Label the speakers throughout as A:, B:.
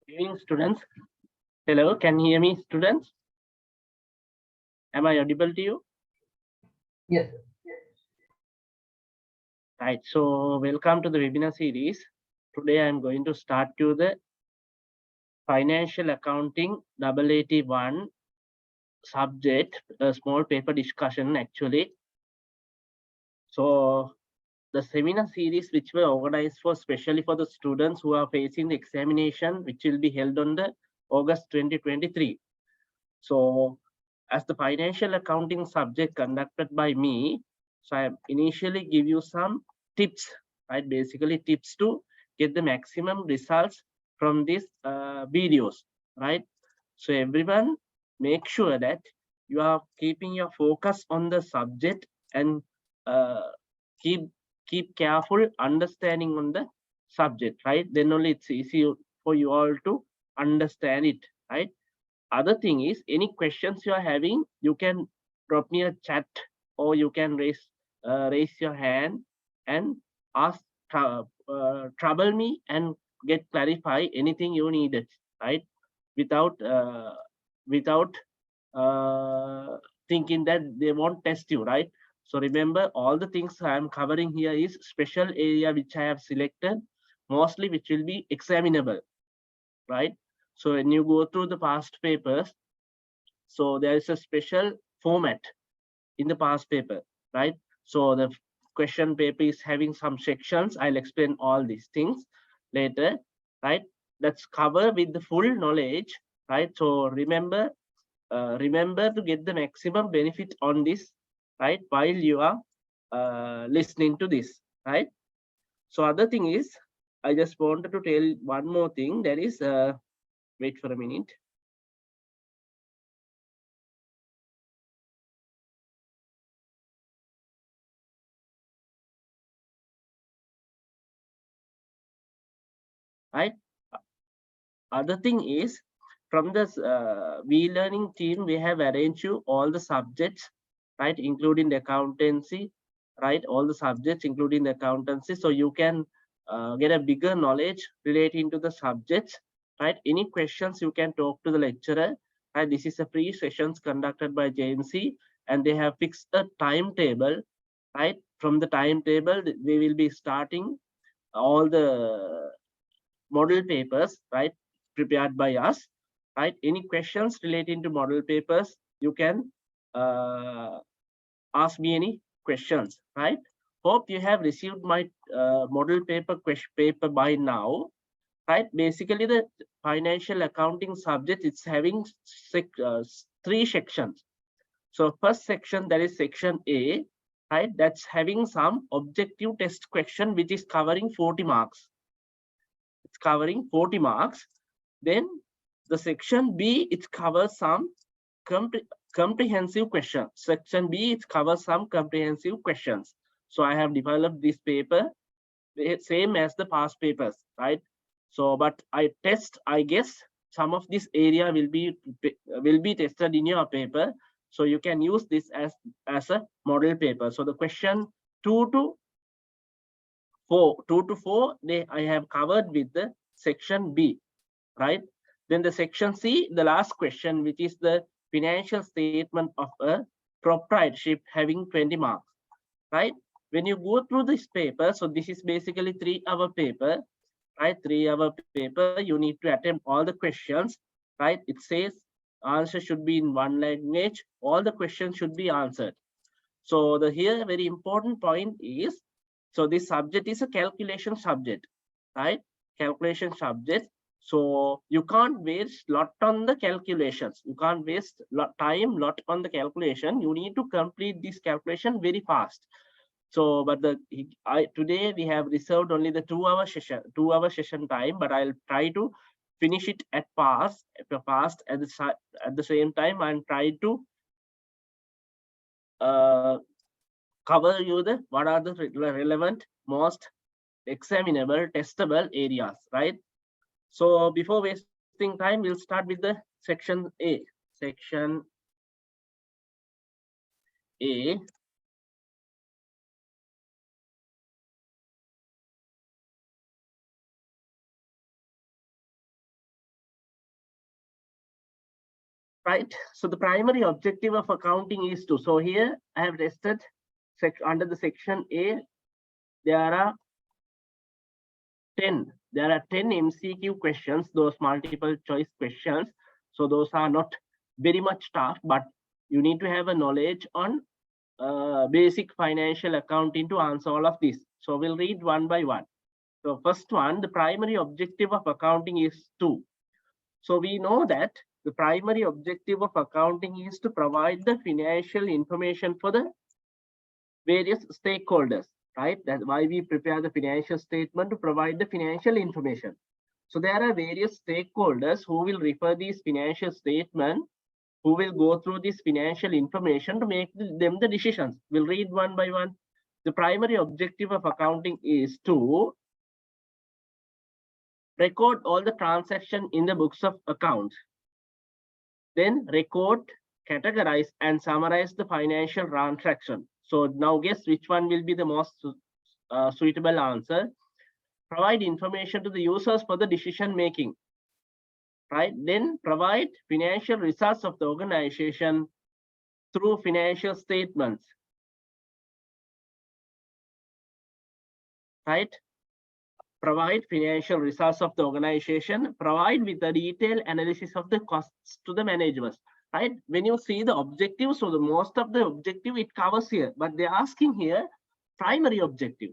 A: Good evening, students. Hello, can you hear me, students? Am I audible to you?
B: Yes.
A: Right. So, welcome to the webinar series. Today, I'm going to start you the financial accounting AAT1 subject, a small paper discussion actually. So, the seminar series which were organized for specially for the students who are facing the examination, which will be held on the August 2023. So, as the financial accounting subject conducted by me, so I initially give you some tips, right? Basically tips to get the maximum results from these videos, right? So everyone make sure that you are keeping your focus on the subject and uh, keep careful understanding on the subject, right? Then only it's easy for you all to understand it, right? Other thing is, any questions you are having, you can drop me a chat or you can raise your hand and ask trouble me and get clarify anything you needed, right? Without without thinking that they won't test you, right? So remember, all the things I am covering here is special area which I have selected, mostly which will be examinable, right? So when you go through the past papers, so there is a special format in the past paper, right? So the question paper is having some sections. I'll explain all these things later, right? Let's cover with the full knowledge, right? So remember to get the maximum benefit on this, right? While you are listening to this, right? So other thing is, I just wanted to tell one more thing. That is, wait for a minute. Right. Other thing is, from this vLearning team, we have arranged you all the subjects, right, including the accountancy, right, all the subjects including the accountancy, so you can get a bigger knowledge relating to the subjects, right? Any questions you can talk to the lecturer, right? This is a free sessions conducted by JMC, and they have fixed a timetable, right? From the timetable, we will be starting all the model papers, right, prepared by us, right? Any questions relating to model papers, you can ask me any questions, right? Hope you have received my model paper paper by now, right? Basically, the financial accounting subject, it's having three sections. So first section, that is section A, right? That's having some objective test question, which is covering 40 marks. It's covering 40 marks. Then the section B, it covers some comprehensive questions. Section B, it covers some comprehensive questions. So I have developed this paper same as the past papers, right? So, but I guess some of this area will be tested in your paper. So you can use this as a model paper. So the question 2 to 4, I have covered with the section B, right? Then the section C, the last question, which is the financial statement of a proprietorship having 20 marks, right? When you go through this paper, so this is basically 3-hour paper, right? 3-hour paper, you need to attempt all the questions, right? It says answer should be in one language, all the questions should be answered. So the here very important point is, so this subject is a calculation subject, right? Calculation subject. So you can't waste lot on the calculations. You can't waste lot on the calculation. You need to complete this calculation very fast. So, but today we have reserved only the 2-hour session time, but I'll try to finish it at fast at the same time, and try to cover you the what are the relevant, most examinable, testable areas, right? So before wasting time, we'll start with the section A. Section A. right? So the primary objective of accounting is to, so here I have listed under the section A, there are 10 MCQ questions, those multiple choice questions. So those are not very much tough, but you need to have a knowledge on basic financial accounting to answer all of this. So we'll read one by one. So first one, the primary objective of accounting is to. So we know that the primary objective of accounting is to provide the financial information for the various stakeholders, right? That's why we prepare the financial statement, to provide the financial information. So there are various stakeholders who will refer these financial statements, who will go through this financial information to make them the decisions. We'll read one by one. The primary objective of accounting is to record all the transactions in the books of accounts, then record, categorize, and summarize the financial transaction. So now guess which one will be the most suitable answer. Provide information to the users for the decision making, right? Then provide financial results of the organization through financial statements, right? Provide financial results of the organization, provide with the detailed analysis of the costs to the managers, right? When you see the objective, so the most of the objective it covers here, but they're asking here primary objective.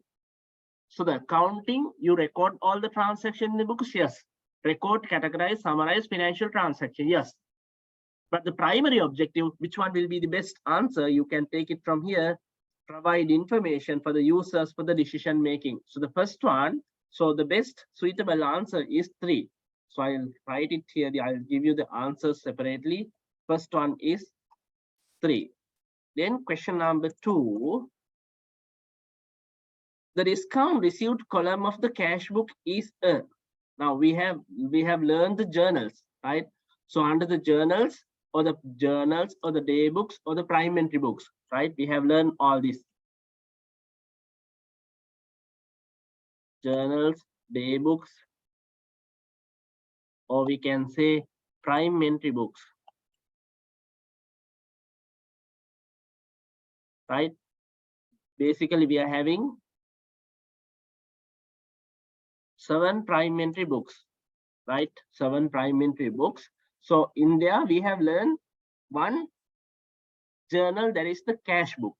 A: So the accounting, you record all the transactions in the books, yes. Record, categorize, summarize financial transaction, yes. But the primary objective, which one will be the best answer? You can take it from here. Provide information for the users for the decision making. So the first one, so the best suitable answer is 3. So I'll write it here. I'll give you the answers separately. First one is 3. Then question number 2. The discount received column of the cash book is a. Now we have learned the journals, right? So under the journals or the day books or the prime entry books, right? We have learned all this. Journals, day books, or we can say prime entry books, right? Basically, we are having 7 prime entry books, right? 7 prime entry books. So in there, we have learned one journal, that is the cash book.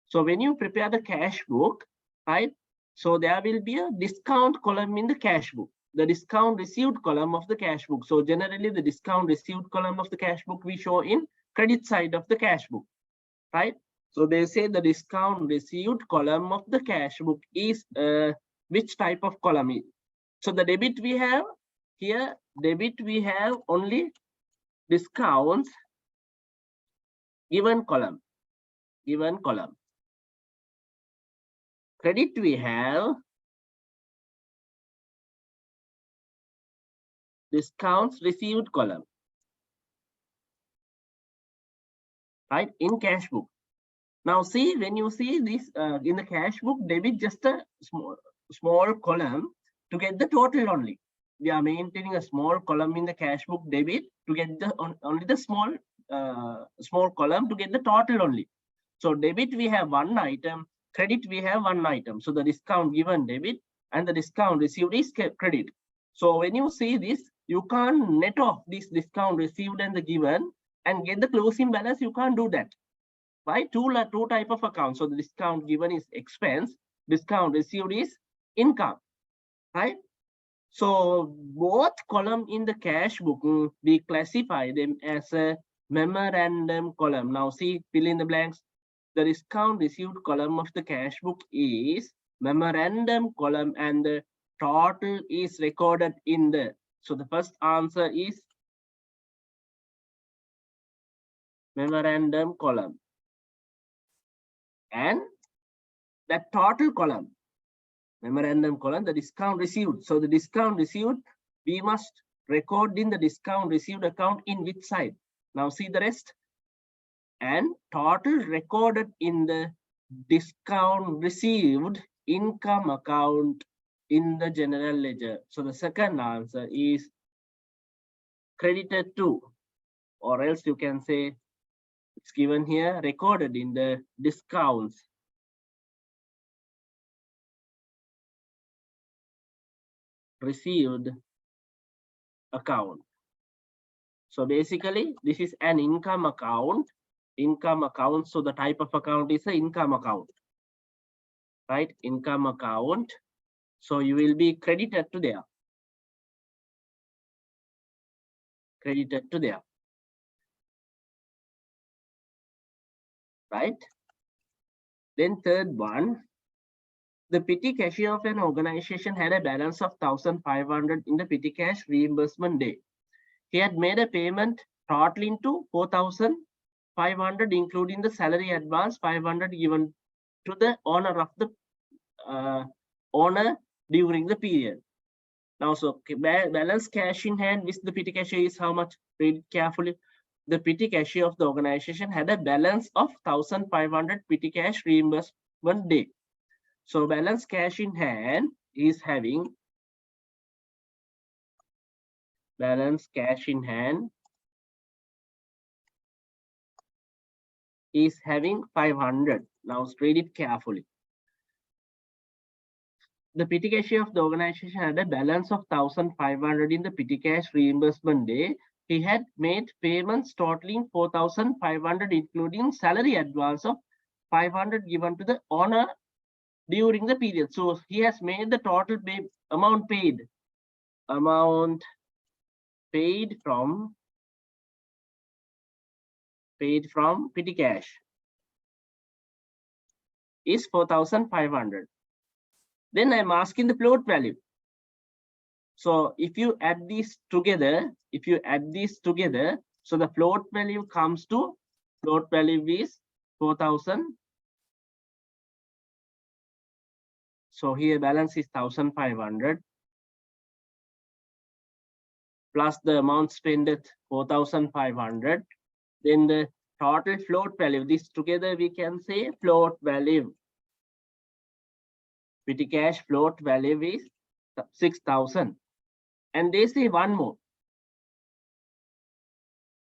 A: So when you prepare the cash book, right? So there will be a discount column in the cash book, the discount received column of the cash book. So generally the discount received column of the cash book we show in credit side of the cash book, right? So they say the discount received column of the cash book is which type of column? So the debit we have here, debit we have only discounts given column, Credit we have discounts received column, right, in cash book. Now see, when you see this in the cash book, debit just a small column to get the total only. We are maintaining a small column in the cash book debit to get the only the small column to get the total only. So debit we have one item, credit we have one item. So the discount given debit and the discount received is credit. So when you see this, you can't net off this discount received and the given and get the closing balance. You can't do that. Why? Two type of accounts. So the discount given is expense, discount received is income, right? So both column in the cash book, we classify them as a memorandum column. Now see, fill in the blanks. The discount received column of the cash book is memorandum column and the total is recorded in the. So the first answer is memorandum column. And that total column, memorandum column, the discount received. So the discount received, we must record in the discount received account in which side? Now see the rest. And total recorded in the discount received income account in the general ledger. So the second answer is credited to. or else you can say it's given here, recorded in the discounts received account. So basically, this is an income account. Income account. So the type of account is an income account, right? Income account. So you will be credited to there. Credited to there. Right? Then third one, the petty cashier of an organization had a balance of 1,500 in the petty cash reimbursement day. He had made a payment totaling to 4,500, including the salary advance 500 given to the owner of the owner during the period. Now, so balance cash in hand with the petty cashier is how much? Read it carefully. The petty cashier of the organization had a balance of 1,500 petty cash reimbursement day. So balance cash in hand is having balance cash in hand is having 500. Now read it carefully. The petty cashier of the organization had a balance of 1,500 in the petty cash reimbursement day. He had made payments totaling 4,500, including salary advance of 500 given to the owner during the period. So he has made the total amount paid. Amount paid from petty cash is 4,500. Then I'm asking the float value. So if you add these together, so the float value comes to, float value is 4,000. So here balance is 1,500 plus the amount spent at 4,500. Then the total float value, this together we can say float value. Petty cash float value is 6,000. And they say one more.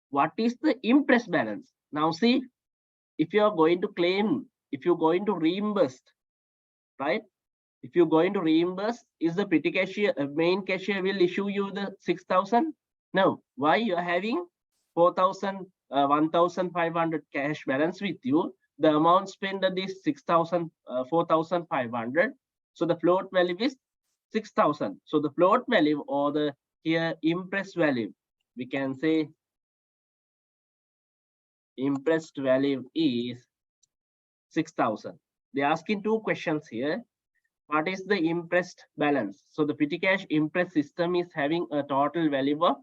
A: What is the impress balance? Now see, if you are going to claim, if you're going to reimburse, right? If you're going to reimburse, is the petty cashier, main cashier will issue you the 6,000? No. Why? You are having 1,500 cash balance with you. The amount spent at this 6,000, 4,500. So the float value is 6,000. So the float value or the here impressed value, we can say impressed value is 6,000. They're asking two questions here. What is the impressed balance? So the petty cash impress system is having a total value of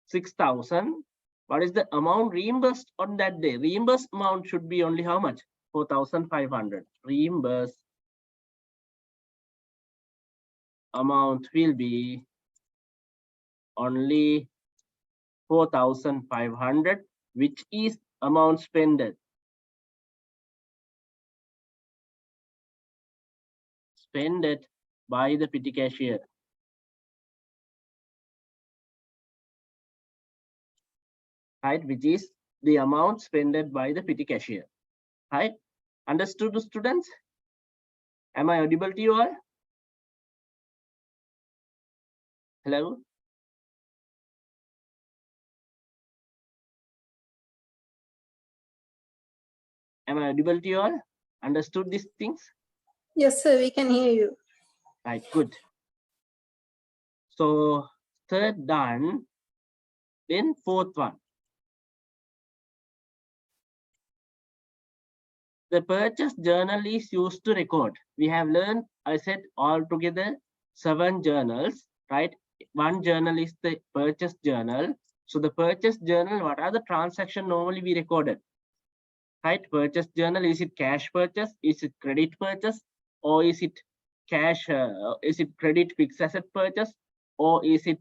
A: 6,000. What is the amount reimbursed on that day? Reimbursed amount should be only how much? 4,500. Reimbursed amount will be only 4,500, which is amount spent by the petty cashier. Right, which is the amount spent by the petty cashier. Right, understood, students? Am I audible to you all? Hello? Am I audible to you all? Understood these things?
B: Yes, sir, we can hear you.
A: Right, good. So third done, then fourth one. The purchase journal is used to record. We have learned, I said altogether 7 journals, right? One journal is the purchase journal. So the purchase journal, what are the transactions normally we recorded? Right, purchase journal, is it cash purchase? Is it credit purchase? Or is it cash, is it credit fixed asset purchase? Or is it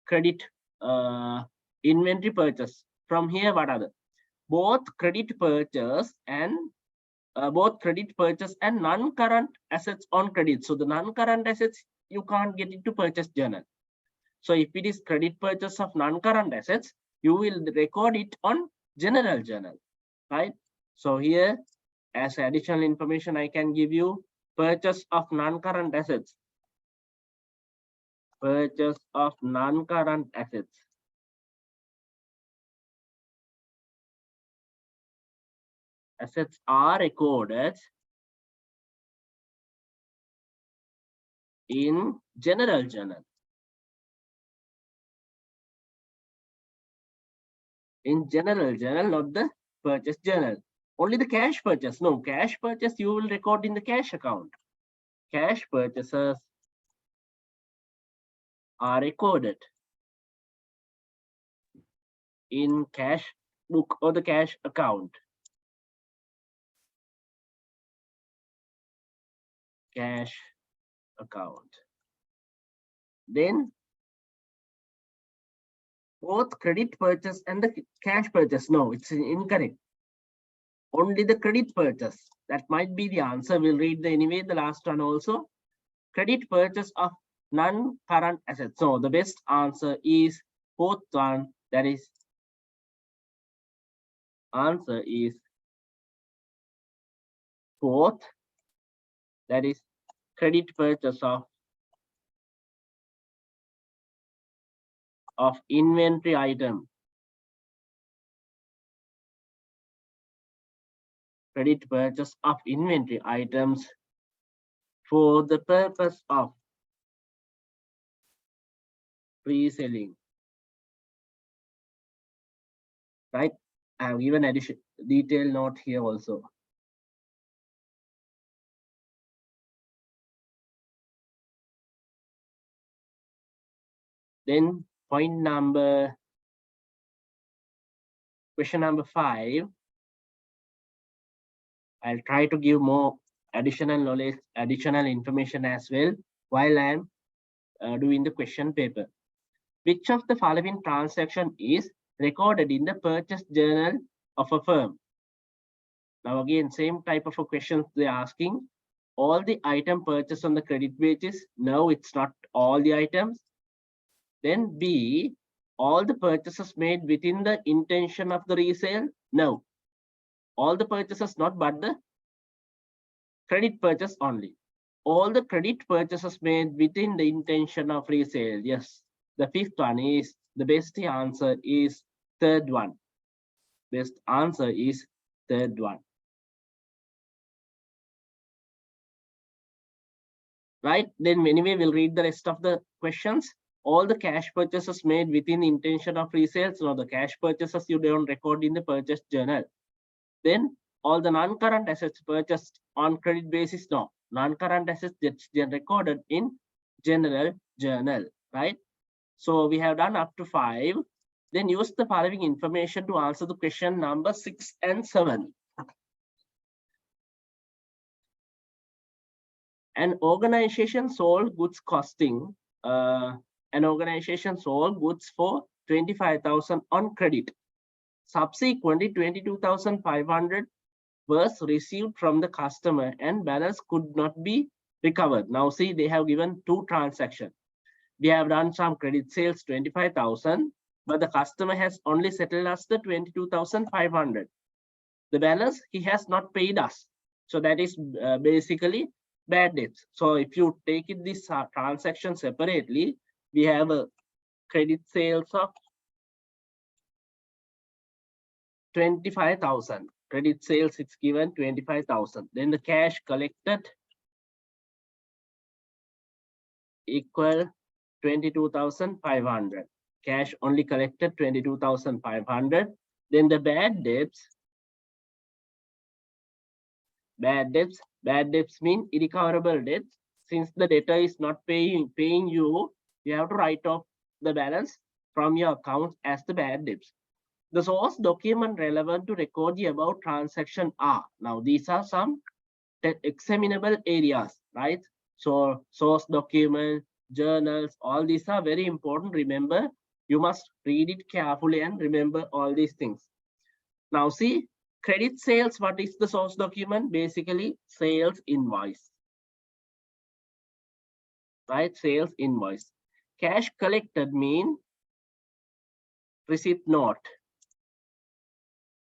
A: credit inventory purchase? From here, what are the? Both credit purchase and non-current assets on credit. So the non-current assets, you can't get into purchase journal. So if it is credit purchase of non-current assets, you will record it on general journal, right? So here, as additional information, I can give you purchase of non-current assets. Purchase of non-current assets. Assets are recorded in general journal. In general journal, not the purchase journal. Only the cash purchase. No, cash purchase you will record in the cash account. Cash purchases are recorded in cash book or the cash account. Cash account. Then both credit purchase and the cash purchase. No, it's incorrect. Only the credit purchase. That might be the answer. We'll read anyway the last one also. Credit purchase of non-current assets. So the best answer is fourth one. That is answer is fourth. That is credit purchase of inventory item. Credit purchase of inventory items for the purpose of pre-selling. Right? I have given addition detail note here also. Then question number 5. I'll try to give more additional knowledge, additional information as well while I'm doing the question paper. Which of the following transaction is recorded in the purchase journal of a firm? Now again, same type of a question they're asking. All the item purchased on the credit basis? No, it's not all the items. Then B, all the purchases made within the intention of the resale? No. All the purchases not, but the credit purchase only. All the credit purchases made within the intention of resale? Yes. The fifth one is, the best answer is third one. Best answer is third one. Right, then anyway, we'll read the rest of the questions. All the cash purchases made within the intention of resales, no, the cash purchases you don't record in the purchase journal. Then all the non-current assets purchased on credit basis, no, non-current assets that's recorded in general journal, right? So we have done up to 5. Then use the following information to answer the question number 6 and 7. An organization sold goods costing, an organization sold goods for 25,000 on credit. Subsequently, 22,500 was received from the customer and balance could not be recovered. Now see, they have given 2 transactions. We have done some credit sales 25,000, but the customer has only settled us the 22,500. The balance he has not paid us. So that is basically bad debts. So if you take it this transaction separately, we have a credit sales of 25,000. Credit sales, it's given 25,000. Then the cash collected equal 22,500. Cash only collected 22,500. Then the bad debts mean irrecoverable debts. Since the debtor is not paying you, you have to write off the balance from your accounts as the bad debts. The source document relevant to record the above transaction are. Now these are some examinable areas, right? So source document, journals, all these are very important. Remember, you must read it carefully and remember all these things. Now see, credit sales, what is the source document? Basically, sales invoice. Right, sales invoice. Cash collected mean receipt note.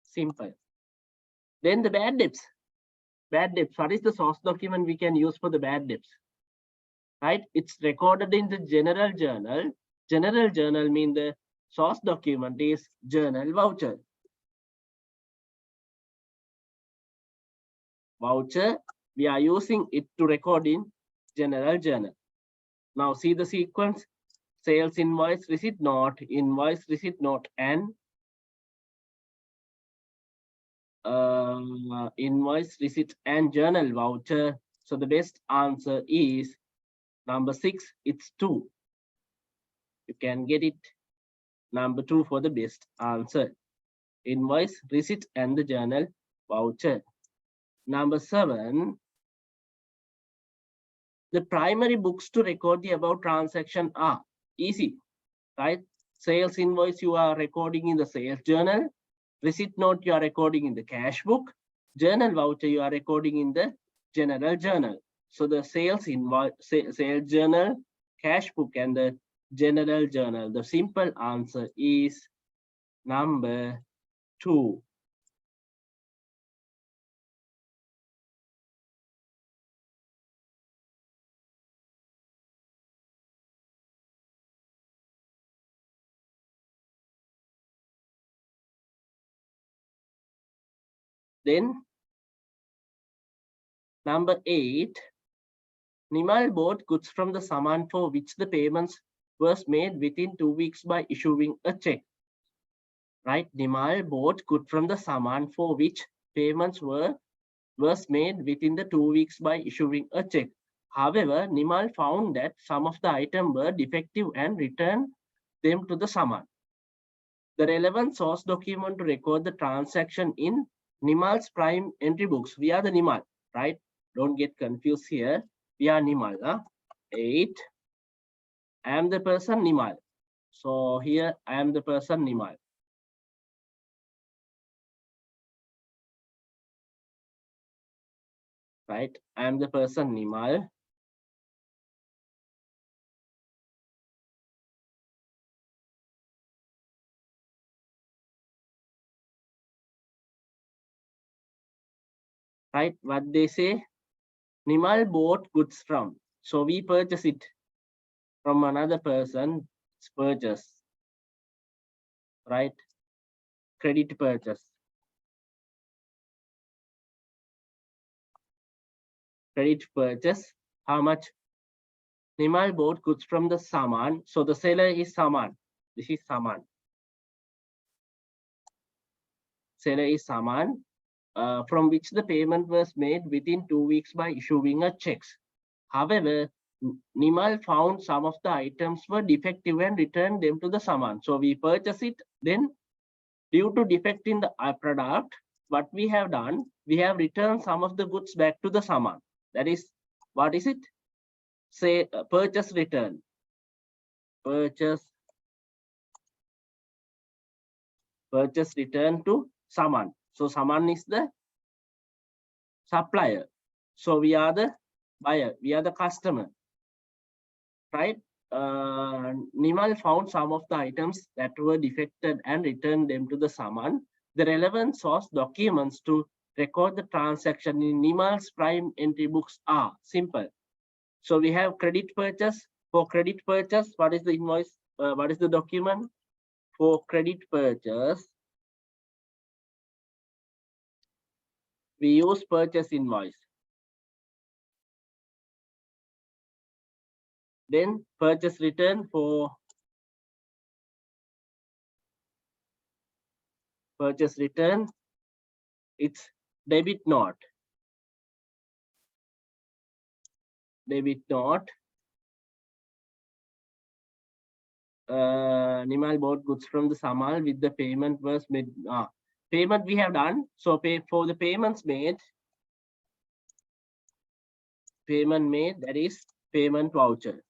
A: Simple. Then the bad debts. Bad debts. What is the source document we can use for the bad debts? Right? It's recorded in the general journal. General journal means the source document is journal voucher. Voucher, we are using it to record in general journal. Now see the sequence: sales invoice, receipt note, invoice, receipt note, and invoice, receipt, and journal voucher. So the best answer is number 6. It's 2. You can get it. Number 2 for the best answer. Invoice, receipt, and the journal voucher. Number 7. The primary books to record the above transaction are easy, right? Sales invoice you are recording in the sales journal. Receipt note you are recording in the cash book. Journal voucher you are recording in the general journal. So the sales invoice, sales journal, cash book, and the general journal. The simple answer is number 2. Then number 8, Nimal bought goods from the Saman for which the payments was made within 2 weeks by issuing a check. Right? Nimal bought goods from the Saman for which payments was made within the 2 weeks by issuing a check. However, Nimal found that some of the items were defective and returned them to the Saman. The relevant source document to record the transaction in Nimal's prime entry books. We are the Nimal, right? Don't get confused here. We are Nimal. 8. I am the person Nimal. So here I am the person Nimal. Right? I am the person Nimal. Right? What they say? Nimal bought goods from. So we purchase it from another person. It's purchase. Right? Credit purchase. Credit purchase. How much? Nimal bought goods from the Saman. So the seller is Saman. This is Saman. Seller is Saman. From which the payment was made within 2 weeks by issuing a checks. However, Nimal found some of the items were defective and returned them to the Saman. So we purchase it. Then, due to defect in the product, what we have done, we have returned some of the goods back to the Saman. That is, what is it? Say purchase return. Purchase return to Saman. So Saman is the supplier. So we are the buyer. We are the customer. Right? Nimal found some of the items that were defected and returned them to the Saman. The relevant source documents to record the transaction in Nimal's prime entry books are simple. So we have credit purchase. For credit purchase, what is the invoice? What is the document? For credit purchase, we use purchase invoice. Then purchase return. For purchase return, it's debit note. Debit note. Nimal bought goods from the Samal with the payment was made. Payment we have done. So pay for the payments made. Payment made, that is payment voucher.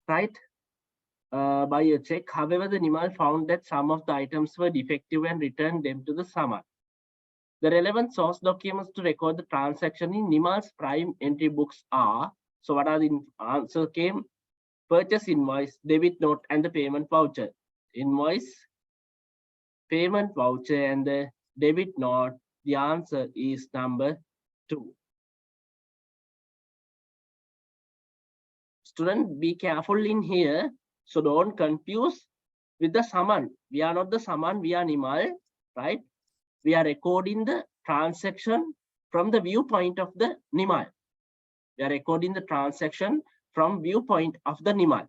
A: Right? By a check. However, the Nimal found that some of the items were defective and returned them to the Saman. The relevant source documents to record the transaction in Nimal's prime entry books are. So what are the answer came? Purchase invoice, debit note, and the payment voucher. Invoice, payment voucher, and the debit note. The answer is number 2. Student, be careful in here. So don't confuse with the summon. We are not the summon, we are Nimal, right? We are recording the transaction from the viewpoint of the Nimal. We are recording the transaction from viewpoint of the Nimal,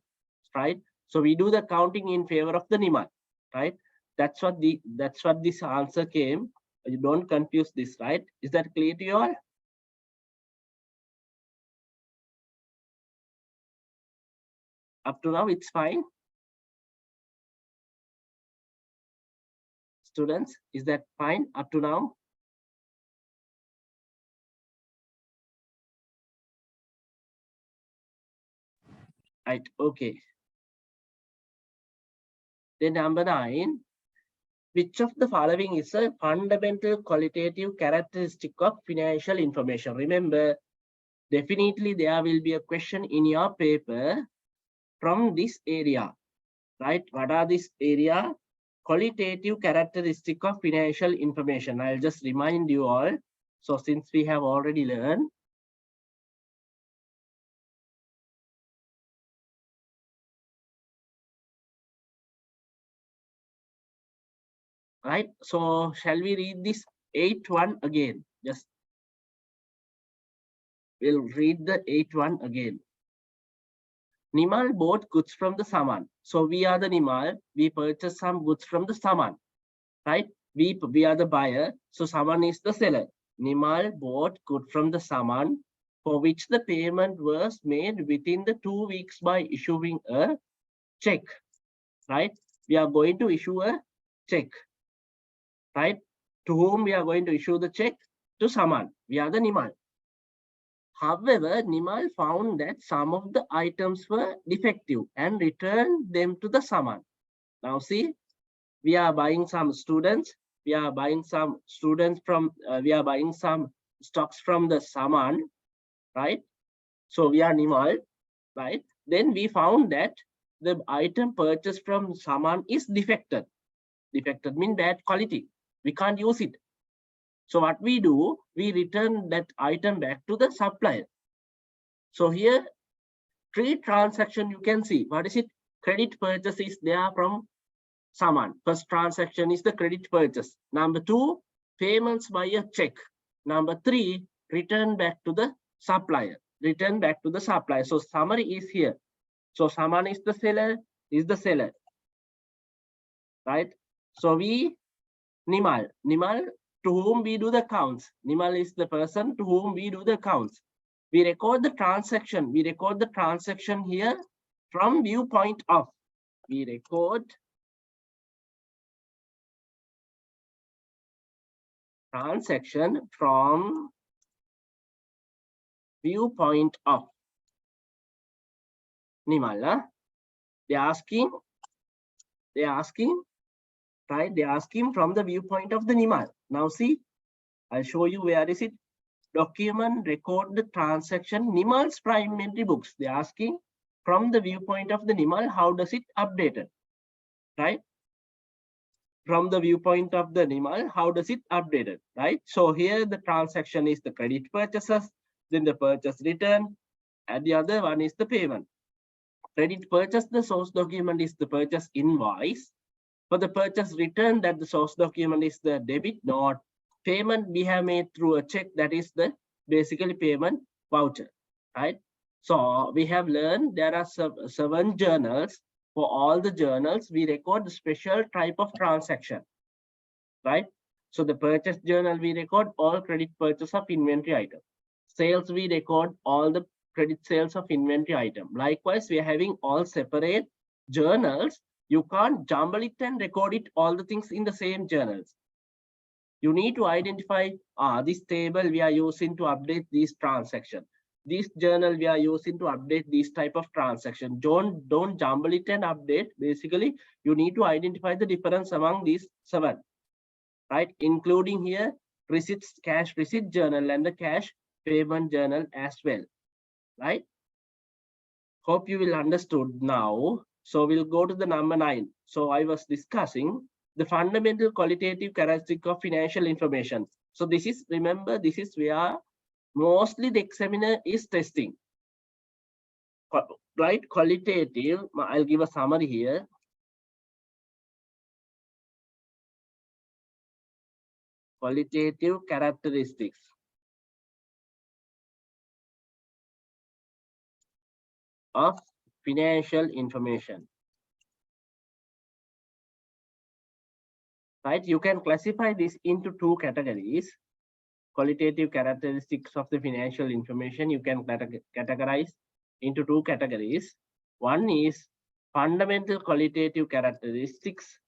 A: right? So we do the counting in favor of the Nimal, right? That's what this answer came. You don't confuse this, right? Is that clear to you all? Up to now, it's fine. Students, is that fine up to now? Right, okay. Then number 9, which of the following is a fundamental qualitative characteristic of financial information? Remember, definitely there will be a question in your paper from this area, right? What are this area? Qualitative characteristic of financial information. I'll just remind you all. So since we have already learned, right? So shall we read this 8.1 again? Just we'll read the 8.1 again. Nimal bought goods from the Saman. So we are the Nimal. We purchase some goods from the Saman, right? We are the buyer. So Saman is the seller. Nimal bought goods from the Saman for which the payment was made within the 2 weeks by issuing a check, right? We are going to issue a check, right? To whom we are going to issue the check? To Saman. We are the Nimal. However, Nimal found that some of the items were defective and returned them to the Saman. Now see, we are buying some students. We are buying some students from, we are buying some stocks from the Saman, right? So we are Nimal, right? Then we found that the item purchased from Saman is defected. Defected means bad quality. We can't use it. So what we do, we return that item back to the supplier. So here, 3 transactions you can see. What is it? Credit purchase is there from Saman. First transaction is the credit purchase. Number 2, payments by a check. Number 3, return back to the supplier. Return back to the supplier. So summary is here. So Saman is the seller, right? So we, Nimal, to whom we do the counts. Nimal is the person to whom we do the counts. We record the transaction. We record the transaction here from viewpoint of. We record transaction from viewpoint of Nimal. They're asking, right? They're asking from the viewpoint of the Nimal. Now see, I'll show you where is it. Document record the transaction Nimal's prime entry books. They're asking from the viewpoint of the Nimal, how does it updated, right? From the viewpoint of the Nimal, how does it updated, right? So here the transaction is the credit purchases, then the purchase return, and the other one is the payment. Credit purchase, the source document is the purchase invoice. For the purchase return, that the source document is the debit note. Payment we have made through a check, that is the basically payment voucher, right? So we have learned there are 7 journals. For all the journals, we record the special type of transaction, right? So the purchase journal, we record all credit purchase of inventory item. Sales, we record all the credit sales of inventory item. Likewise, we are having all separate journals. You can't jumble it and record it all the things in the same journals. You need to identify this table we are using to update these transactions. This journal we are using to update these type of transaction. Don't jumble it and update. Basically, you need to identify the difference among these 7, right? Including here receipts, cash receipt journal and the cash payment journal as well, right? Hope you will understood now. So we'll go to the number 9. So I was discussing the fundamental qualitative characteristic of financial information. So this is, remember, this is where mostly the examiner is testing. Right? Qualitative, I'll give a summary here. Qualitative characteristics of financial information. Right? You can classify this into 2 categories. Qualitative characteristics of the financial information you can categorize into 2 categories. One is fundamental qualitative characteristics.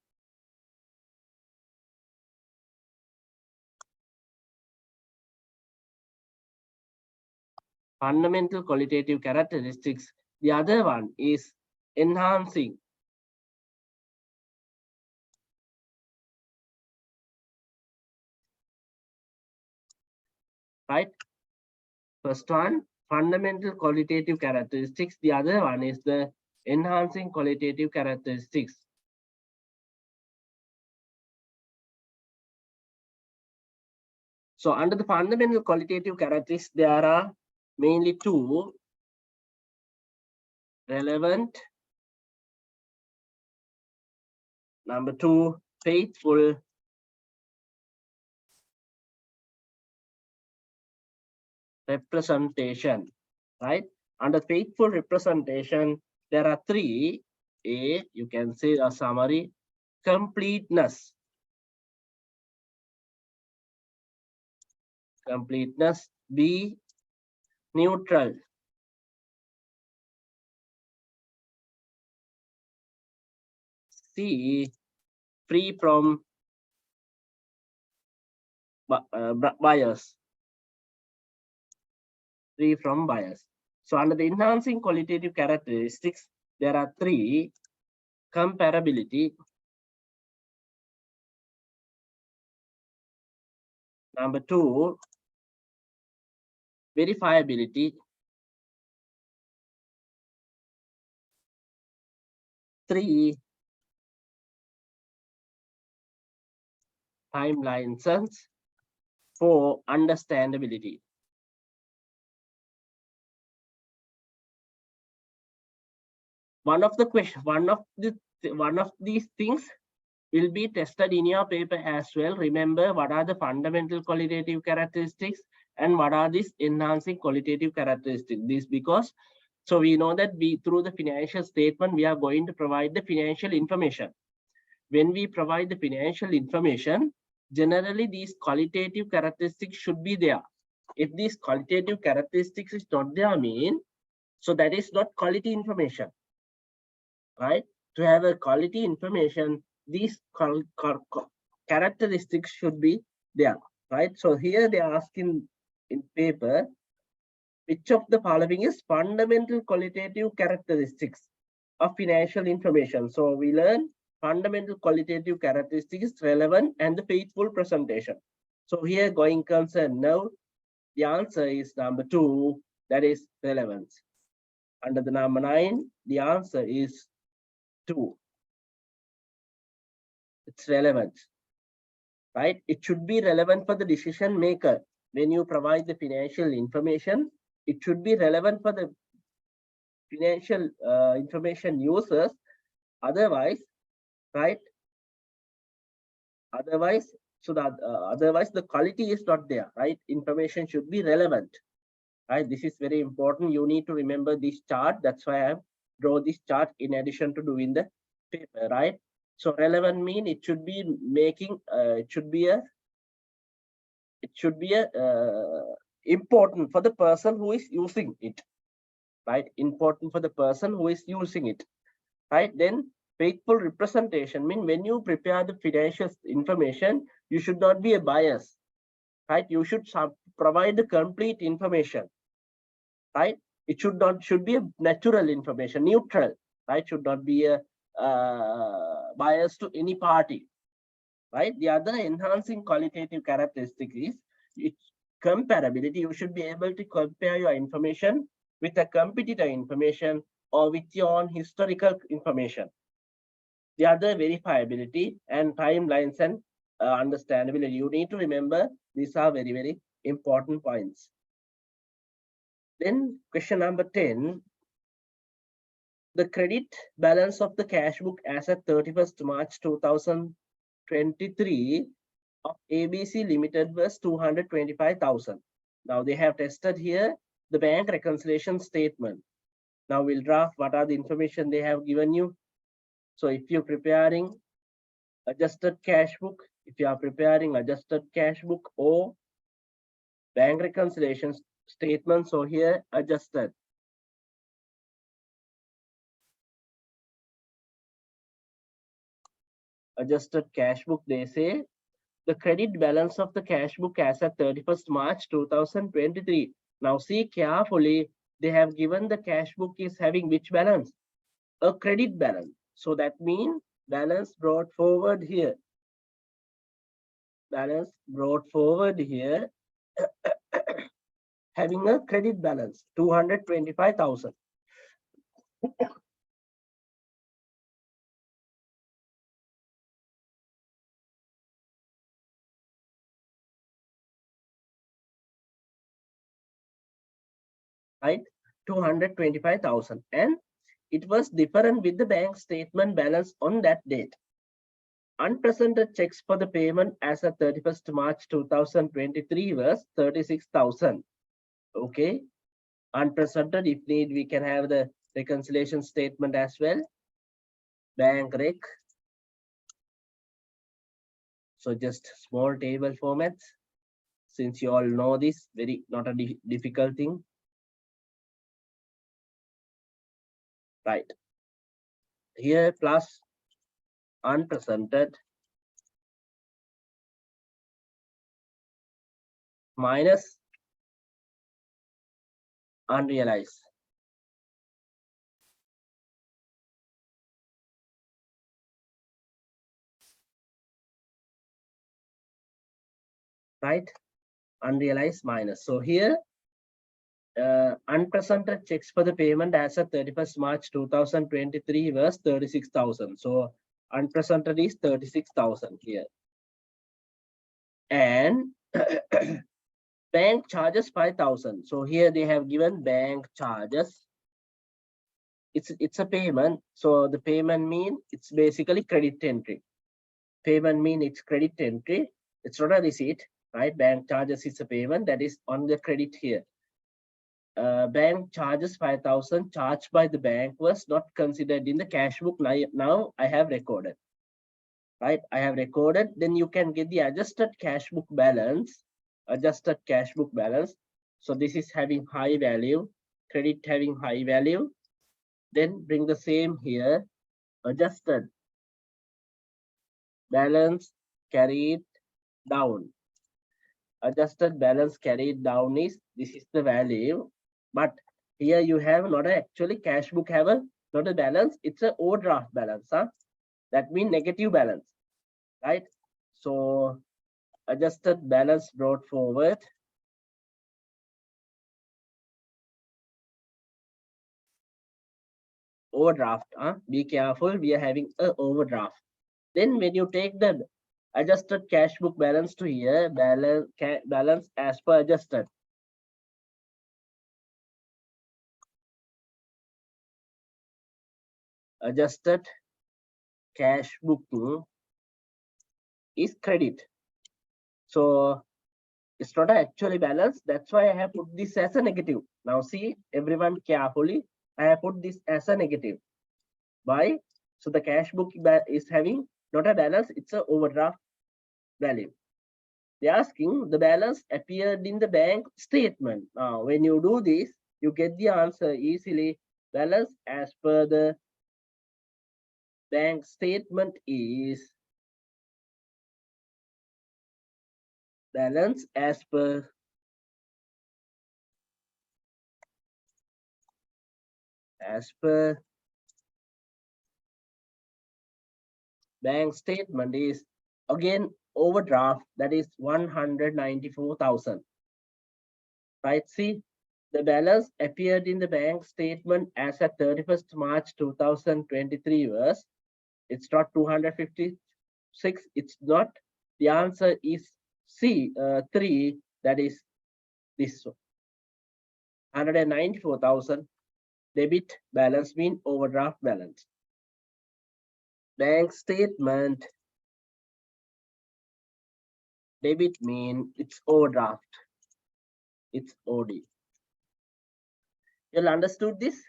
A: Fundamental qualitative characteristics. The other one is enhancing. Right? First one, fundamental qualitative characteristics. The other one is the enhancing qualitative characteristics. So under the fundamental qualitative characteristics, there are mainly 2: relevant, number 2, faithful, representation. Right? Under faithful representation, there are 3. A, you can say a summary: completeness. Completeness. B, neutral. C, free from bias. Free from bias. So under the enhancing qualitative characteristics, there are 3: comparability, number 2, verifiability, 3, timeline sense, 4, understandability. One of these things will be tested in your paper as well. Remember, what are the fundamental qualitative characteristics and what are these enhancing qualitative characteristics? This because, so we know that through the financial statement, we are going to provide the financial information. When we provide the financial information, generally these qualitative characteristics should be there. If these qualitative characteristics is not there, so that is not quality information. Right? To have a quality information, these characteristics should be there. Right? So here they are asking in paper, which of the following is fundamental qualitative characteristics of financial information? So we learn fundamental qualitative characteristics, relevant and the faithful presentation. So here going concern now, the answer is number 2, that is relevance. Under the number 9, the answer is 2. It's relevant, right? It should be relevant for the decision maker. When you provide the financial information, it should be relevant for the financial information users. Otherwise, right? Otherwise, so that otherwise the quality is not there, right? Information should be relevant, right? This is very important. You need to remember this chart. That's why I draw this chart in addition to doing the paper, right? So relevant mean it should be making it should be a important for the person who is using it, right? Important for the person who is using it, right? Then faithful representation mean when you prepare the financial information, you should not be a bias, right? You should provide the complete information, right? It should be a natural information, neutral, right? Should not be a bias to any party, right? The other enhancing qualitative characteristic is its comparability. You should be able to compare your information with a competitor information or with your own historical information. The other verifiability and timelines and understandability. You need to remember these are very, very important points. Then question number 10. The credit balance of the cash book as at 31st March 2023 of ABC Limited was 225,000. Now they have tested here the bank reconciliation statement. Now we'll draft what are the information they have given you. So if you're preparing adjusted cash book, if you are preparing adjusted cash book or bank reconciliation statement, so here adjusted. Adjusted cash book, they say the credit balance of the cash book as at 31st March 2023. Now see carefully, they have given the cash book is having which balance? A credit balance. So that means balance brought forward here. Balance brought forward here having a credit balance 225,000. Right, 225,000, and it was different with the bank statement balance on that date. Unpresented checks for the payment as of 31st March 2023 was 36,000. Okay, unpresented, if need, we can have the reconciliation statement as well. Bank rec. So just small table formats. Since you all know this, very not a difficult thing. Right. Here plus unpresented minus unrealized. Right, unrealized minus. So here unpresented checks for the payment as of 31st March 2023 was 36,000. So unpresented is 36,000 here. And bank charges 5,000. So here they have given bank charges. It's a payment. So the payment mean it's basically credit entry. Payment mean it's credit entry. It's not a receipt, right? Bank charges is a payment that is on the credit here. Bank charges 5,000 charged by the bank was not considered in the cash book. Now I have recorded, right? I have recorded. Then you can get the adjusted cash book balance. Adjusted cash book balance. So this is having high value, credit having high value. Then bring the same here. Adjusted balance carried down. Adjusted balance carried down is this is the value, but here you have not actually cash book have a not a balance, it's a overdraft balance. That means negative balance, right? So adjusted balance brought forward. Overdraft. Be careful, we are having a overdraft. Then when you take the adjusted cash book balance to here, balance as per adjusted. Adjusted cash book is credit. So it's not actually balance. That's why I have put this as a negative. Now see, everyone carefully, I have put this as a negative. Why? So the cash book is having not a balance, it's an overdraft value. They're asking the balance appeared in the bank statement. Now, when you do this, you get the answer easily. Balance as per the bank statement is balance as per bank statement is again overdraft, that is 194,000. Right, see, The balance appeared in the bank statement as at 31st March 2023 was, it's not 256, it's not. The answer is C, 3, that is this one. 194,000 debit balance mean overdraft balance. Bank statement debit mean it's overdraft. It's OD. You'll understood this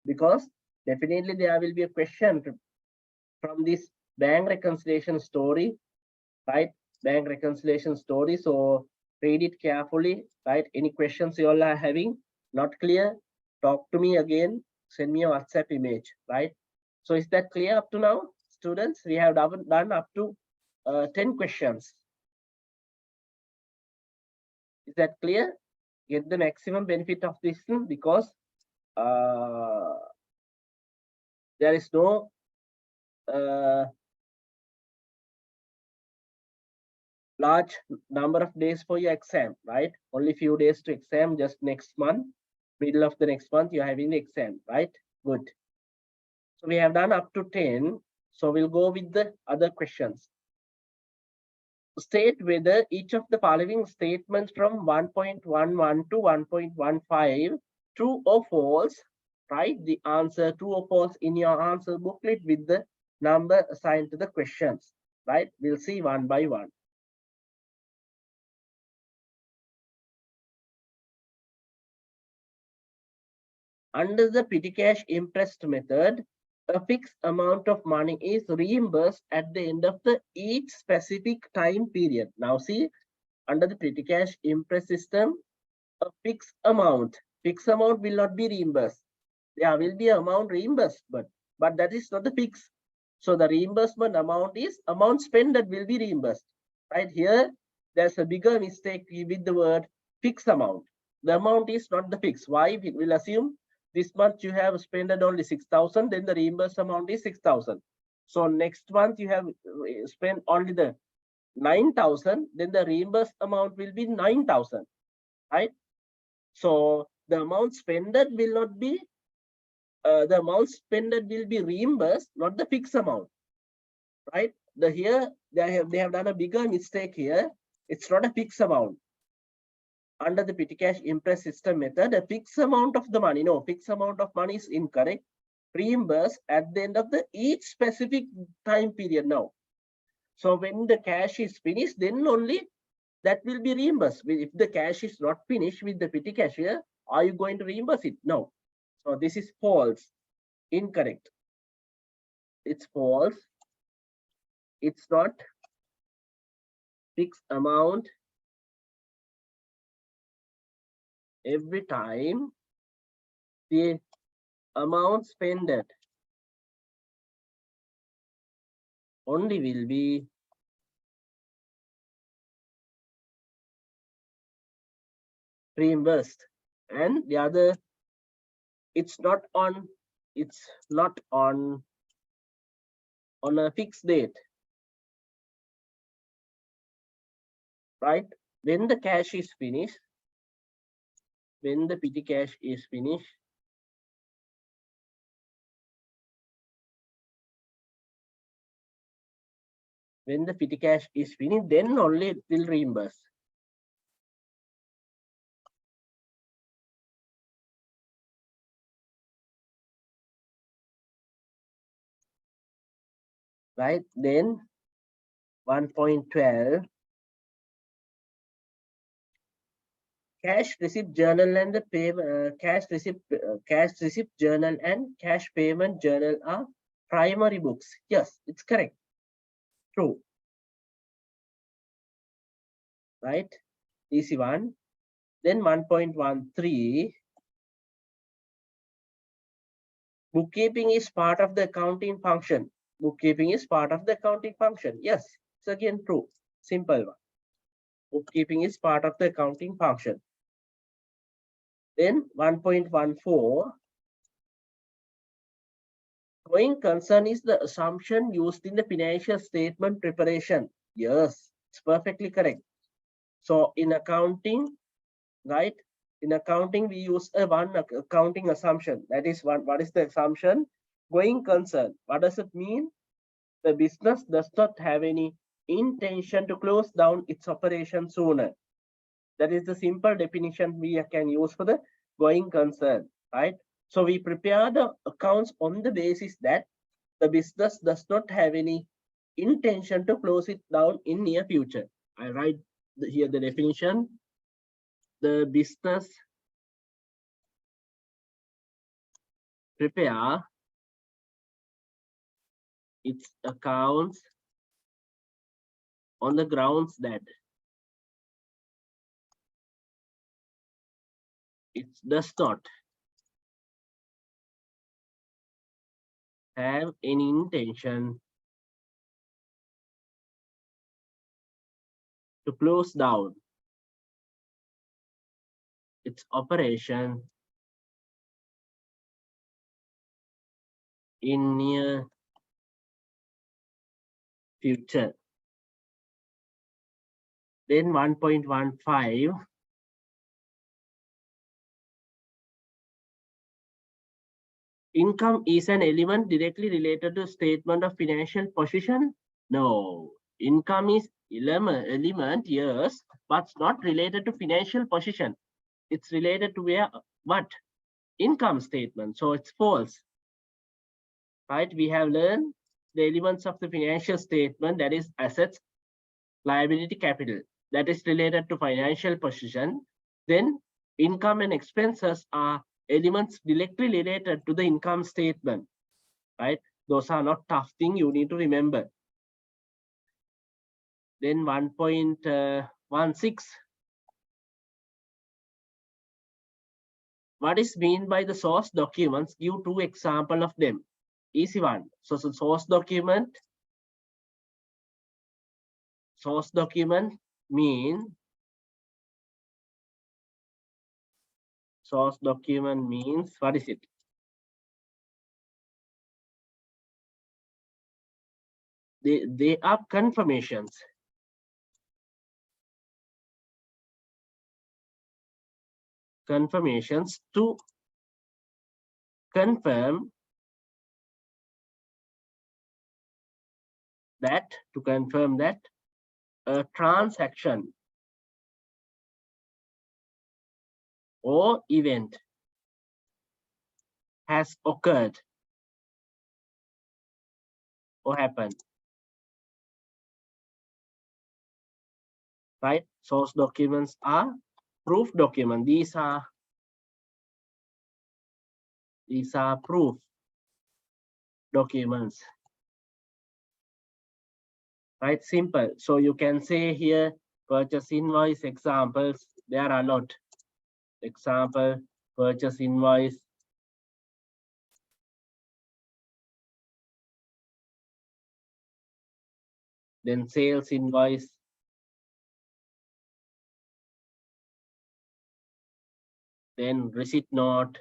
A: because definitely there will be a question from this bank reconciliation story, right? Bank reconciliation story. So read it carefully, right? Any questions you all are having, not clear, talk to me again, send me a WhatsApp image, right? So is that clear up to now, students? We have done up to 10 questions. Is that clear? Get the maximum benefit of this thing because there is no large number of days for your exam, right? Only few days to exam, just next month, middle of the next month, you're having the exam, right? Good. So we have done up to 10. So we'll go with the other questions. State whether each of the following statements from 1.11 to 1.15 true or false. Write the answer true or false in your answer booklet with the number assigned to the questions, right? We'll see one by one. Under the petty cash interest method, a fixed amount of money is reimbursed at the end of each specific time period. Now see, under the petty cash interest system, a fixed amount will not be reimbursed. There will be amount reimbursed, but that is not the fix. So the reimbursement amount is amount spent that will be reimbursed. Right here, there's a bigger mistake with the word fixed amount. The amount is not the fix. Why? We will assume this month you have spent only 6,000, then the reimbursed amount is 6,000. So next month you have spent only the 9,000, then the reimbursed amount will be 9,000, right? So the amount spent will not be the amount spent will be reimbursed, not the fixed amount, right? Here they have done a bigger mistake here. It's not a fixed amount. Under the petty cash interest system method, a fixed amount of the money, no, fixed amount of money is incorrect. Reimbursed at the end of each specific time period now. So when the cash is finished, then only that will be reimbursed. If the cash is not finished with the petty cash here, are you going to reimburse it? No. So this is false, incorrect. It's false. It's not fixed amount every time the amount spent only will be reimbursed, and the other it's not on a fixed date, right? When the cash is finished, when the petty cash is finished, then only it will reimburse. Right, then 1.12, cash receipt journal and the cash receipt journal and cash payment journal are primary books. Yes, it's correct. True. Right, easy one. Then 1.13, bookkeeping is part of the accounting function. Bookkeeping is part of the accounting function. Yes, it's again true. Simple one. Bookkeeping is part of the accounting function. Then 1.14, going concern is the assumption used in the financial statement preparation. Yes, it's perfectly correct. So in accounting, right, In accounting, we use a one accounting assumption. That is what is the assumption? Going concern. What does it mean? The business does not have any intention to close down its operation sooner. That is the simple definition we can use for the going concern, right? So we prepare the accounts on the basis that the business does not have any intention to close it down in near future. I write here the definition. The business prepare its accounts on the grounds that it does not have any intention to close down its operation in near future. Then 1.15, income is an element directly related to statement of financial position? No, income is element, yes, but not related to financial position. It's related to where, what? Income statement, so it's false. Right, we have learned the elements of the financial statement, that is assets, liability, capital, that is related to financial position. Then income and expenses are elements directly related to the income statement, right? Those are not tough thing you need to remember. Then 1.16, what is mean by the source documents? Give 2 examples of them. Easy one. So source document means what is it? They are confirmations. Confirmations to confirm that, a transaction or event has occurred or happened. Right? Source documents are proof document. These are proof documents. Right? Simple. So you can say here purchase invoice examples. There are a lot. Example, purchase invoice. Then sales invoice. Then receipt note.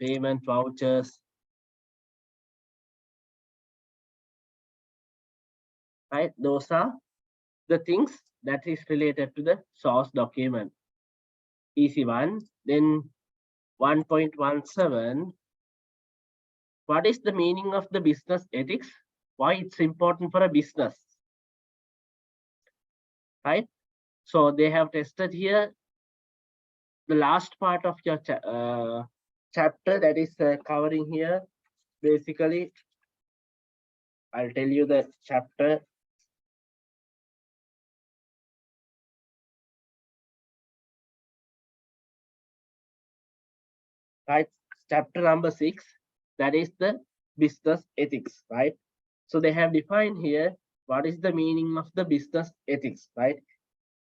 A: Payment vouchers. Right? Those are the things that is related to the source document. Easy one. Then 1.17. What is the meaning of the business ethics? Why it's important for a business? Right? So they have tested here the last part of your chapter that is covering here. Basically, I'll tell you the chapter. Right, chapter number 6, that is the business ethics, right? So they have defined here what is the meaning of the business ethics, right?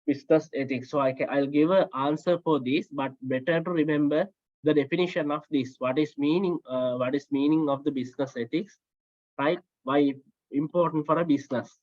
A: Business ethics. So I'll give an answer for this, but better to remember the definition of this. What is meaning of the business ethics, right? Why important for a business?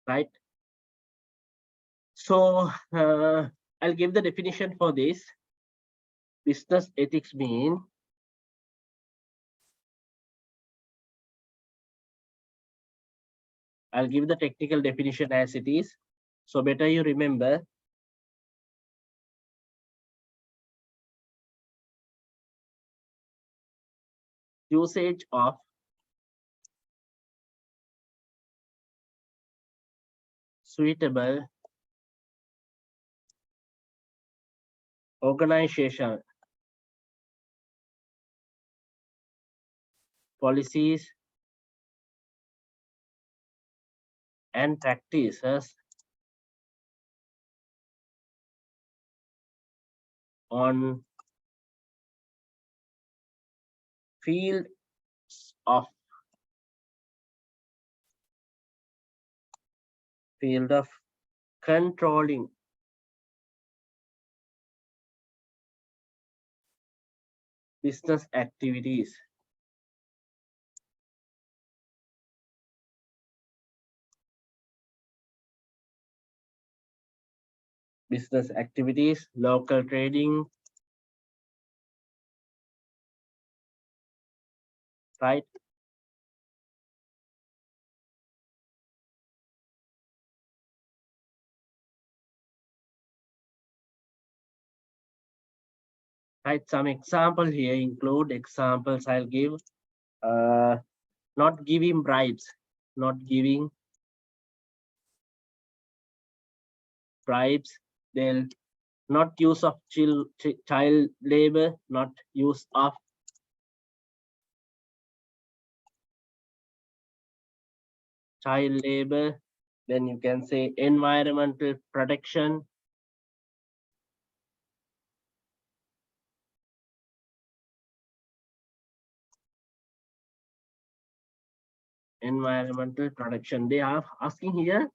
A: Right. So I'll give the definition for this. Business ethics mean I'll give the technical definition as it is. So better you remember. Usage of suitable organization policies and practices on field of controlling business activities. Business activities, local trading, right? Right. Some example here include examples I'll give. Not giving bribes, not giving bribes. Then not use of child labor, not use of child labor. Then you can say environmental protection, environmental protection. They are asking here,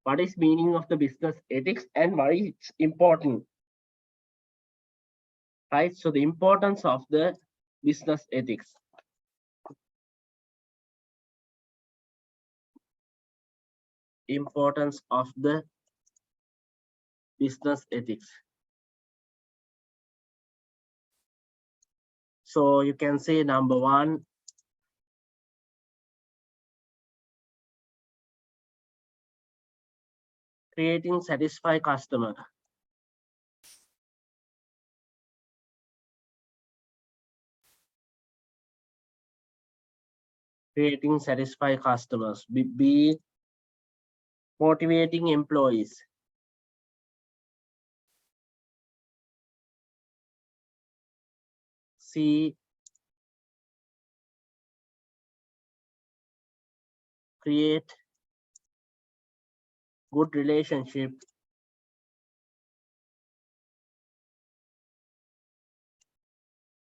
A: what is meaning of the business ethics and why it's important, right? So the importance of the business ethics. Importance of the business ethics. So you can say number one, creating satisfied customer. Creating satisfied customers. B, motivating employees. C, create good relationship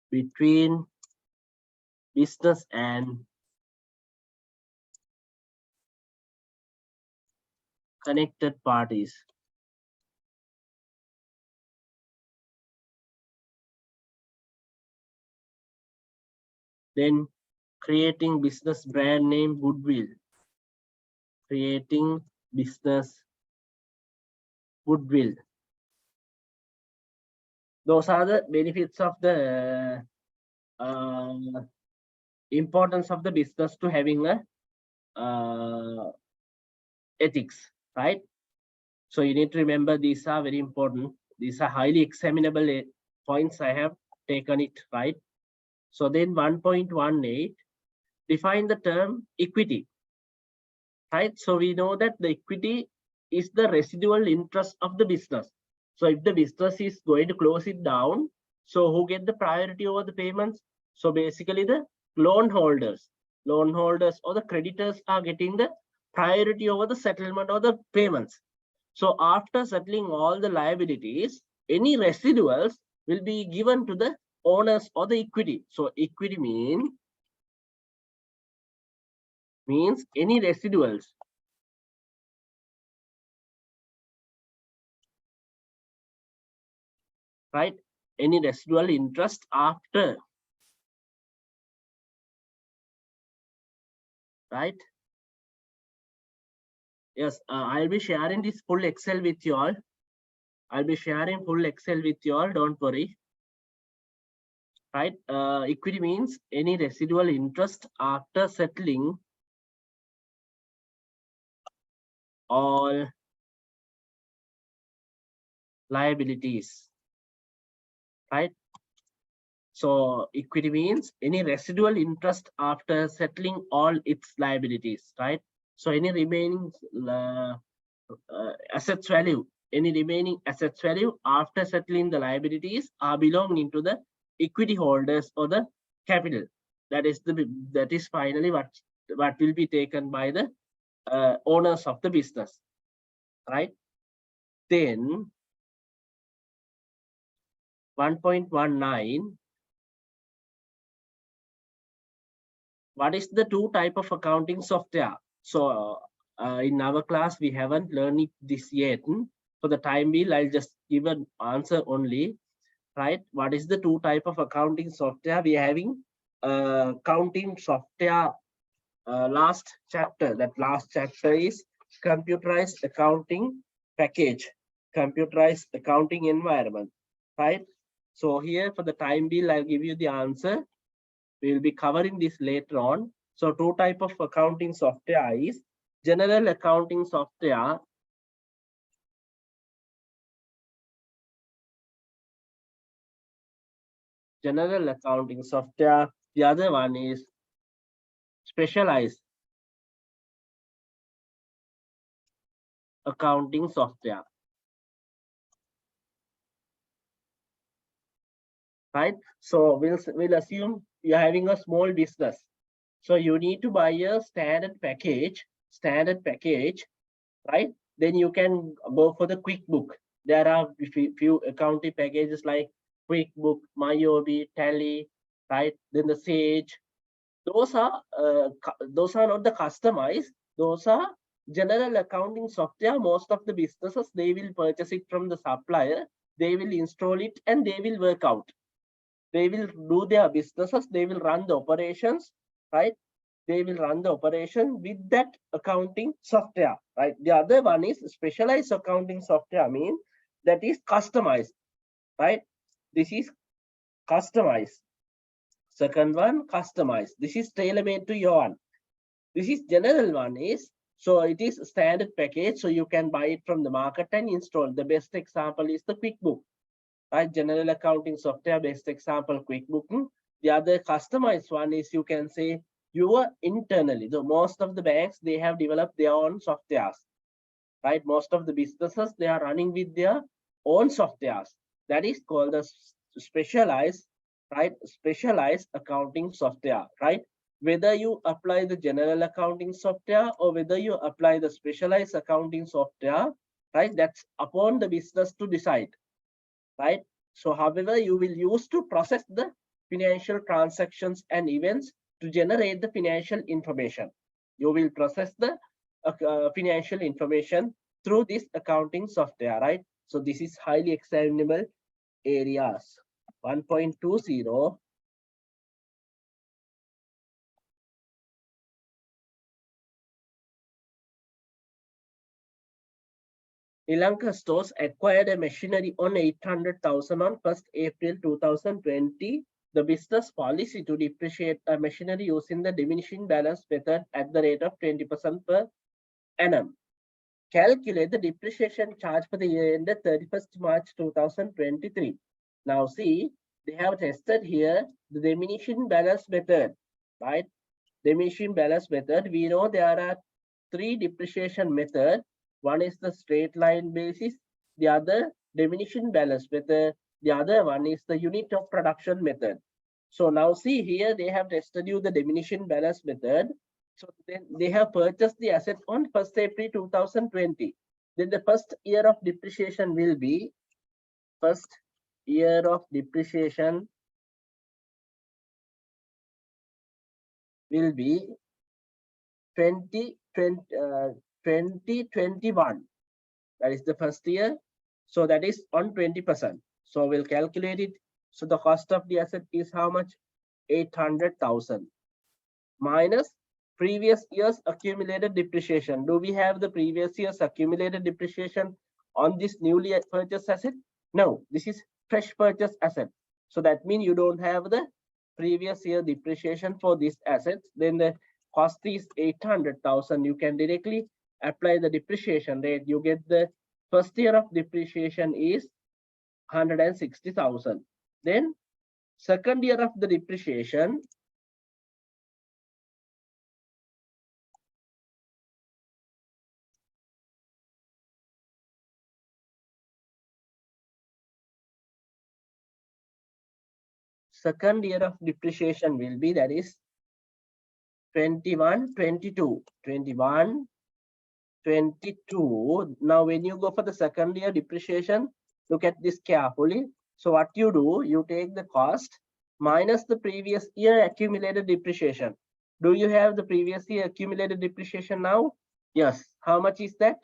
A: between business and connected parties. Then creating business brand name goodwill. Creating business goodwill. Those are the benefits of the importance of the business to having a ethics, right? So you need to remember these are very important. These are highly examinable points. I have taken it, right? So then 1.18, define the term equity, right? So we know that the equity is the residual interest of the business. So if the business is going to close it down, so who get the priority over the payments? So basically the loan holders or the creditors are getting the priority over the settlement or the payments. So after settling all the liabilities, any residuals will be given to the owners or the equity. So equity means any residuals right? Any residual interest after, right? Yes, I'll be sharing this full Excel with you all. I'll be sharing full Excel with you all, don't worry. Right, equity means any residual interest after settling all liabilities, right? So equity means any residual interest after settling all its liabilities, right? So any remaining assets value, any remaining assets value after settling the liabilities are belonging to the equity holders or the capital. That is finally what will be taken by the owners of the business, right? Then 1.19, what is the two type of accounting software? So in our class we haven't learned this yet. For the time being, I'll just give an answer only, right? What is the two type of accounting software we are having? Accounting software, last chapter. That last chapter is computerized accounting package, computerized accounting environment, right? So here for the time being, I'll give you the answer. We will be covering this later on. So two type of accounting software is general accounting software, general accounting software. The other one is specialized accounting software, right? So we'll assume you're having a small business. So you need to buy a standard package, right? Then you can go for the QuickBook. There are few accounting packages like QuickBook, MyOB, Tally, right? Then the Sage. Those are not the customized. Those are general accounting software. Most of the businesses, they will purchase it from the supplier. They will install it and they will work out. They will do their businesses. They will run the operations, right? They will run the operation with that accounting software, right? The other one is specialized accounting software, mean that is customized, right? This is customized. Second one, customized. This is tailor-made to your one. This is general one is, so it is standard package, so you can buy it from the market and install. The best example is the QuickBook, right? General accounting software, best example QuickBook. The other customized one is, you can say, your internally. So most of the banks, they have developed their own softwares, right? Most of the businesses, they are running with their own softwares. That is called the specialized, right? Specialized accounting software, right? Whether you apply the general accounting software or whether you apply the specialized accounting software, right? That's upon the business to decide, right? So however, you will use to process the financial transactions and events to generate the financial information. You will process the financial information through this accounting software, right? So this is highly examinable areas. 1.20. Sri Lanka stores acquired a machinery on 800,000 on 1st April 2020. The business policy to depreciate a machinery using the diminishing balance method at the rate of 20% per annum. Calculate the depreciation charge for the year ended 31st March 2023. Now see, they have tested here the diminishing balance method, right? Diminishing balance method. We know there are three depreciation methods. One is the straight line basis, the other diminishing balance method, the other one is the unit of production method. So now see here, they have tested you the diminishing balance method. So then they have purchased the asset on 1st April 2020. Then the first year of depreciation will be, first year of depreciation will be 2021. That is the first year. So that is on 20%. So we'll calculate it. So the cost of the asset is how much? 800,000 minus previous year's accumulated depreciation. Do we have the previous year's accumulated depreciation on this newly purchased asset? No, this is fresh purchase asset. So that means you don't have the previous year depreciation for this asset. Then the cost is 800,000. You can directly apply the depreciation rate. You get the first year of depreciation is 160,000. Then second year of the depreciation, will be, that is 21, 22. Now when you go for the second year depreciation, look at this carefully. So what you do, you take the cost minus the previous year accumulated depreciation. Do you have the previous year accumulated depreciation now? Yes. How much is that?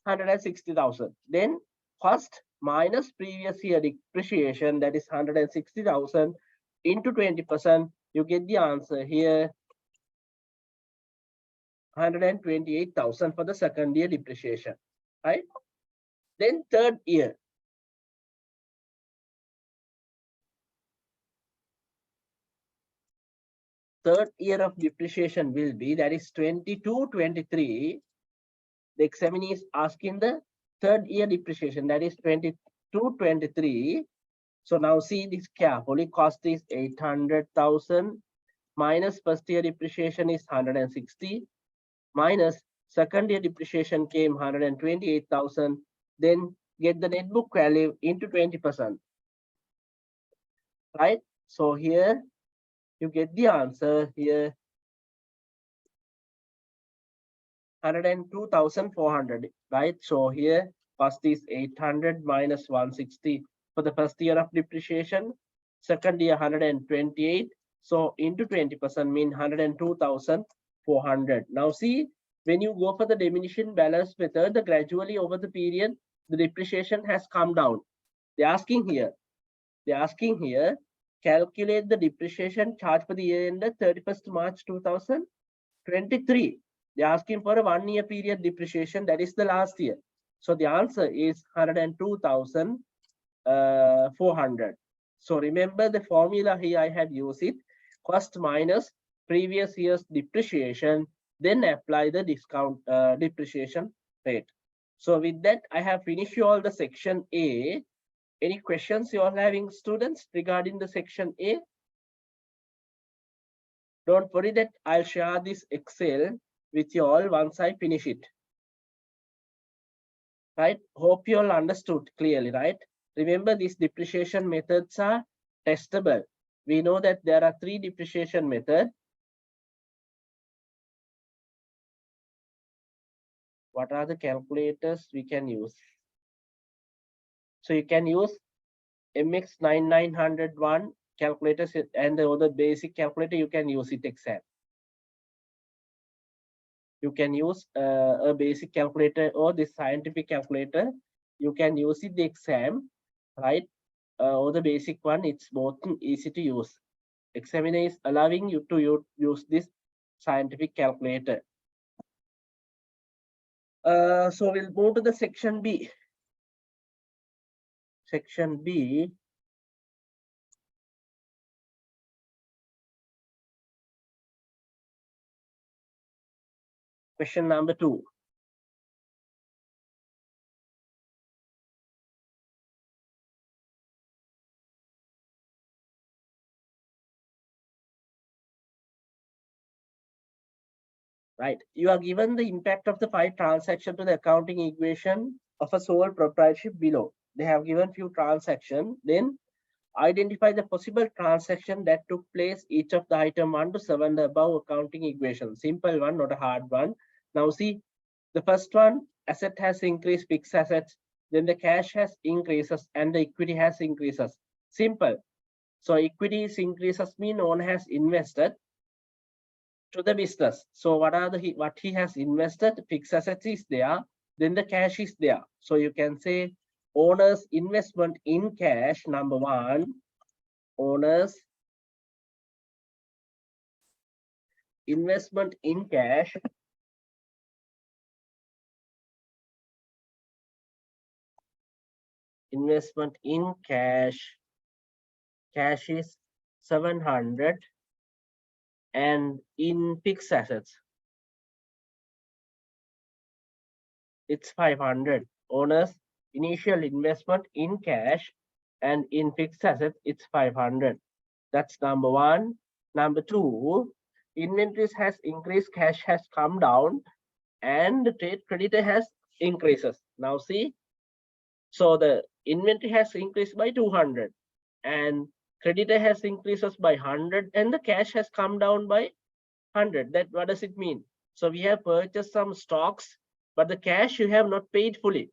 A: 160,000. Then cost minus previous year depreciation, that is 160,000 into 20%. You get the answer here, 128,000 for the second year depreciation, right? Then third year. Third year of depreciation will be, that is 22, 23. The examiner is asking the third year depreciation, that is 22, 23. So now see this carefully. Cost is 800,000 minus first year depreciation is 160 minus second year depreciation came 128,000. Then get the net book value into 20%. Right? So here you get the answer here, 102,400. Right? So here cost is 800 minus 160 for the first year of depreciation. Second year 128. So into 20% mean 102,400. Now see, when you go for the diminishing balance method, the gradually over the period, the depreciation has come down. They're asking here, calculate the depreciation charge for the year ended 31st March 2023. They're asking for a 1 year period depreciation, that is the last year. So the answer is 102,400. So remember the formula here, I had used it, cost minus previous year's depreciation, then apply the discount depreciation rate. So with that, I have finished all the section A. Any questions you all having, students, regarding the section A? Don't worry that I'll share this Excel with you all once I finish it. Right? Hope you all understood clearly, right? Remember, these depreciation methods are testable. We know that there are 3 depreciation methods. What are the calculators we can use? So you can use MX9901 calculators and the other basic calculator, you can use it exam. You can use a basic calculator or the scientific calculator. You can use it the exam, right? Or the basic one, it's both easy to use. Examiner is allowing you to use this scientific calculator. So we'll move to the section B. Section B. Question number 2. Right. You are given the impact of the 5 transactions to the accounting equation of a sole proprietorship below. They have given few transactions. Then identify the possible transaction that took place each of the item 1 to 7 the above accounting equation. Simple one, not a hard one. Now see, the first one, asset has increased, fixed assets. Then the cash has increases and the equity has increases. Simple. So equity is increases mean one has invested to the business. So what he has invested, fixed assets is there, then the cash is there. So you can say owner's investment in cash, number 1, owner's investment in cash, cash is 700, and in fixed assets it's 500. Owner's initial investment in cash and in fixed assets it's 500. That's number 1. Number 2, inventories has increased, cash has come down, and the trade creditor has increases. Now see, so the inventory has increased by 200 and creditor has increases by 100 and the cash has come down by 100. That what does it mean? So we have purchased some stocks, but the cash you have not paid fully.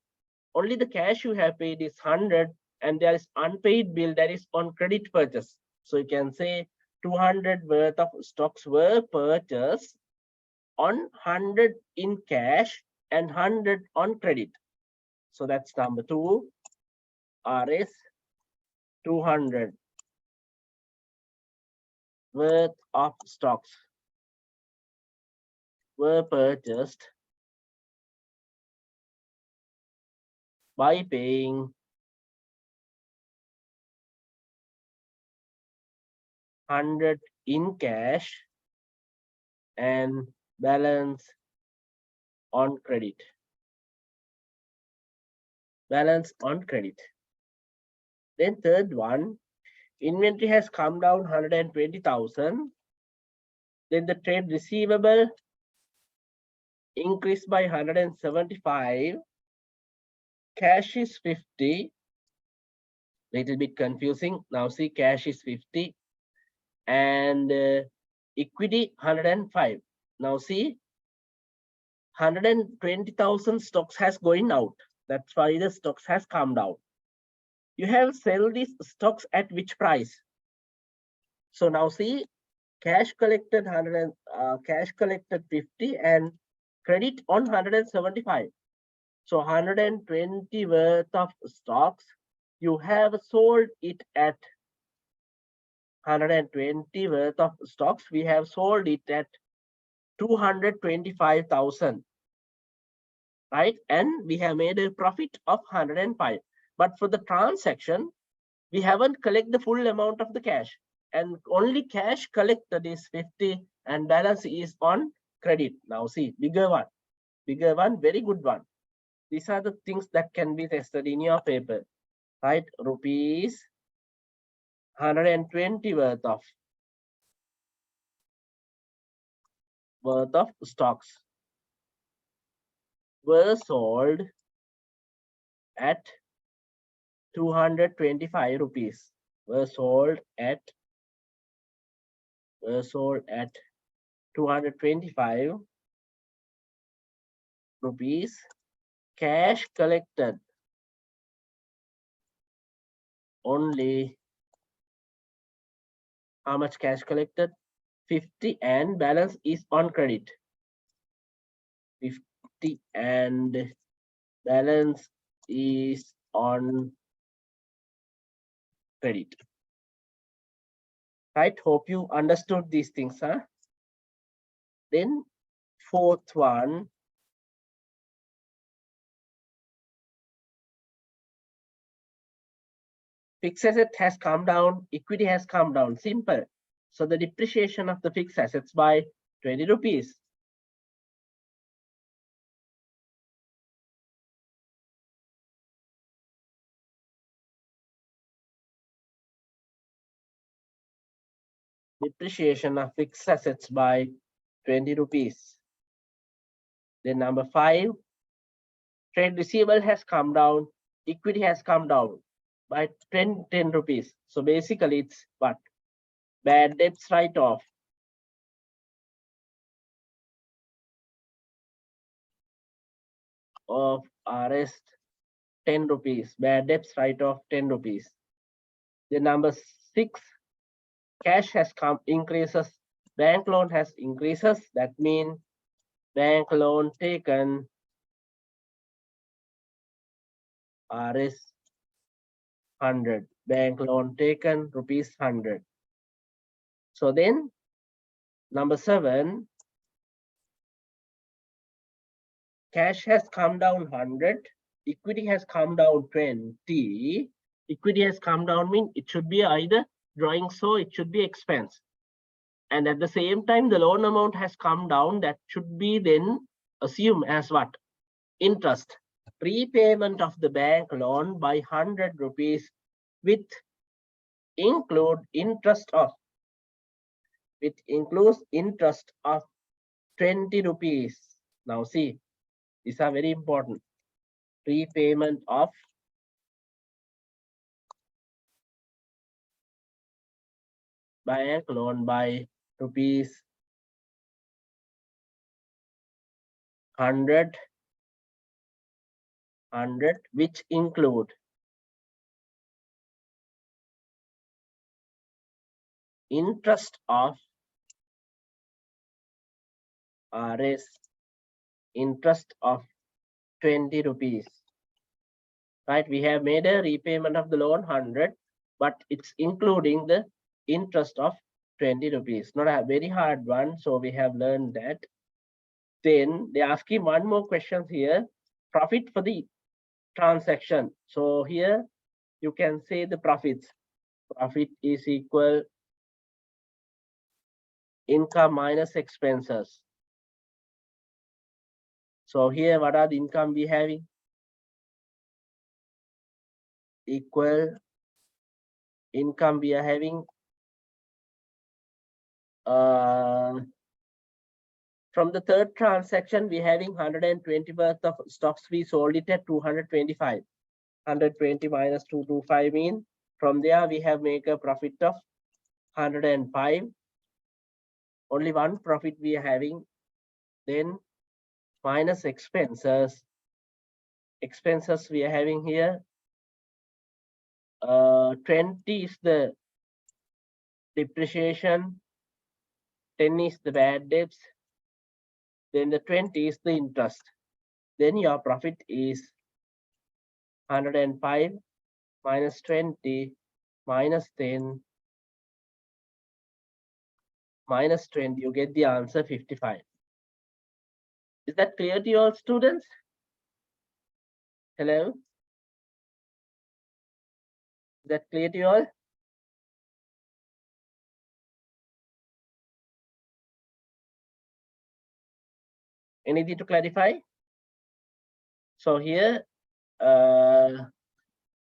A: Only the cash you have paid is 100 and there is unpaid bill that is on credit purchase. So you can say 200 worth of stocks were purchased on 100 in cash and 100 on credit. So that's number 2. Rs 200 worth of stocks were purchased by paying 100 in cash and balance on credit. Balance on credit. Then third one, inventory has come down 120,000. Then the trade receivable increased by 175. Cash is 50. Little bit confusing. Now see, cash is 50 and equity 105. Now see, 120,000 stocks has going out. That's why the stocks has come down. You have sell these stocks at which price? So now see, cash collected 50 and credit on 175. So 120 worth of stocks, you have sold it at 120 worth of stocks. We have sold it at 225,000, right? And we have made a profit of 105. But for the transaction, we haven't collected the full amount of the cash, and only cash collected is 50 and balance is on credit. Now see, bigger one, very good one. These are the things that can be tested in your paper, right? Rupees 120 worth of stocks were sold at 225 rupees. Were sold at 225 rupees. Cash collected only, how much cash collected? 50 and balance is on credit. 50 and balance is on credit. Right? Hope you understood these things, huh? Then fourth one, fixed asset has come down, equity has come down. Simple. So the depreciation of the fixed assets by 20 rupees. Depreciation of fixed assets by 20 rupees. Then number 5, trade receivable has come down, equity has come down by 10 rupees. So basically it's what? Bad debts write-off. Of Rs 10 rupees. Bad debts write-off 10 rupees. The number 6, cash has come increases, bank loan has increases. That means bank loan taken Rs 100. Bank loan taken, rupees 100. So then, number 7, cash has come down 100, equity has come down 20. Equity has come down mean it should be either drawing, so it should be expense. And at the same time, the loan amount has come down. That should be then assumed as what? Interest. Repayment of the bank loan by 100 rupees with include interest of, it includes interest of 20 rupees. Now see, these are very important. Repayment of bank loan by rupees 100, which include interest of RS, interest of 20 rupees. Right, we have made a repayment of the loan 100, but it's including the interest of 20 rupees. Not a very hard one, so we have learned that. Then they ask him one more question here, profit for the transaction. So here you can say the profits. Profit is equal income minus expenses. So here, what are the income we having? Equal income we are having. From the third transaction, we having 120 worth of stocks. We sold it at 225. 120 minus 225 mean from there we have make a profit of 105. Only one profit we are having. Then minus expenses. Expenses we are having here. 20 is the depreciation. 10 is the bad debts. Then the 20 is the interest. Then your profit is 105 minus 20 minus 10 minus 20. You get the answer 55. Is that clear to you all, students? Hello? Is that clear to you all? Anything to clarify? So here,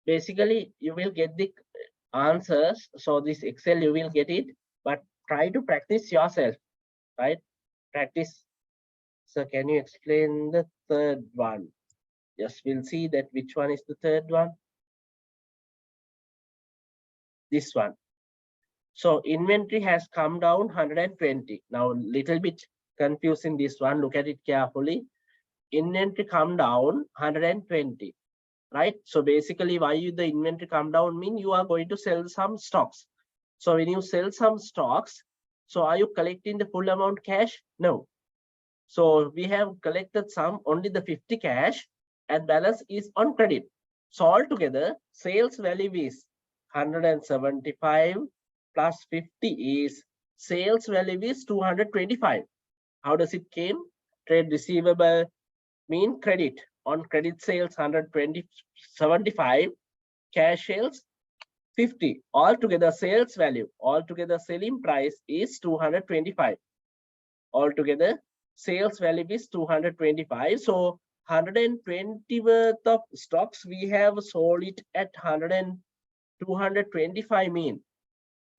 A: basically you will get the answers. So this Excel you will get it, but try to practice yourself, right? Practice. So can you explain the third one? Yes, we'll see that which one is the third one. This one. So inventory has come down 120. Now little bit confusing this one. Look at it carefully. Inventory come down 120. Right? So basically why the inventory come down mean you are going to sell some stocks. So when you sell some stocks, so are you collecting the full amount cash? No. So we have collected some, only the 50 cash, and balance is on credit. So altogether sales value is 175 plus 50 is sales value is 225. How does it came? Trade receivable mean credit. On credit sales 175, cash sales 50. Altogether sales value, altogether selling price is 225. Altogether sales value is 225. So 120 worth of stocks we have sold it at 225 mean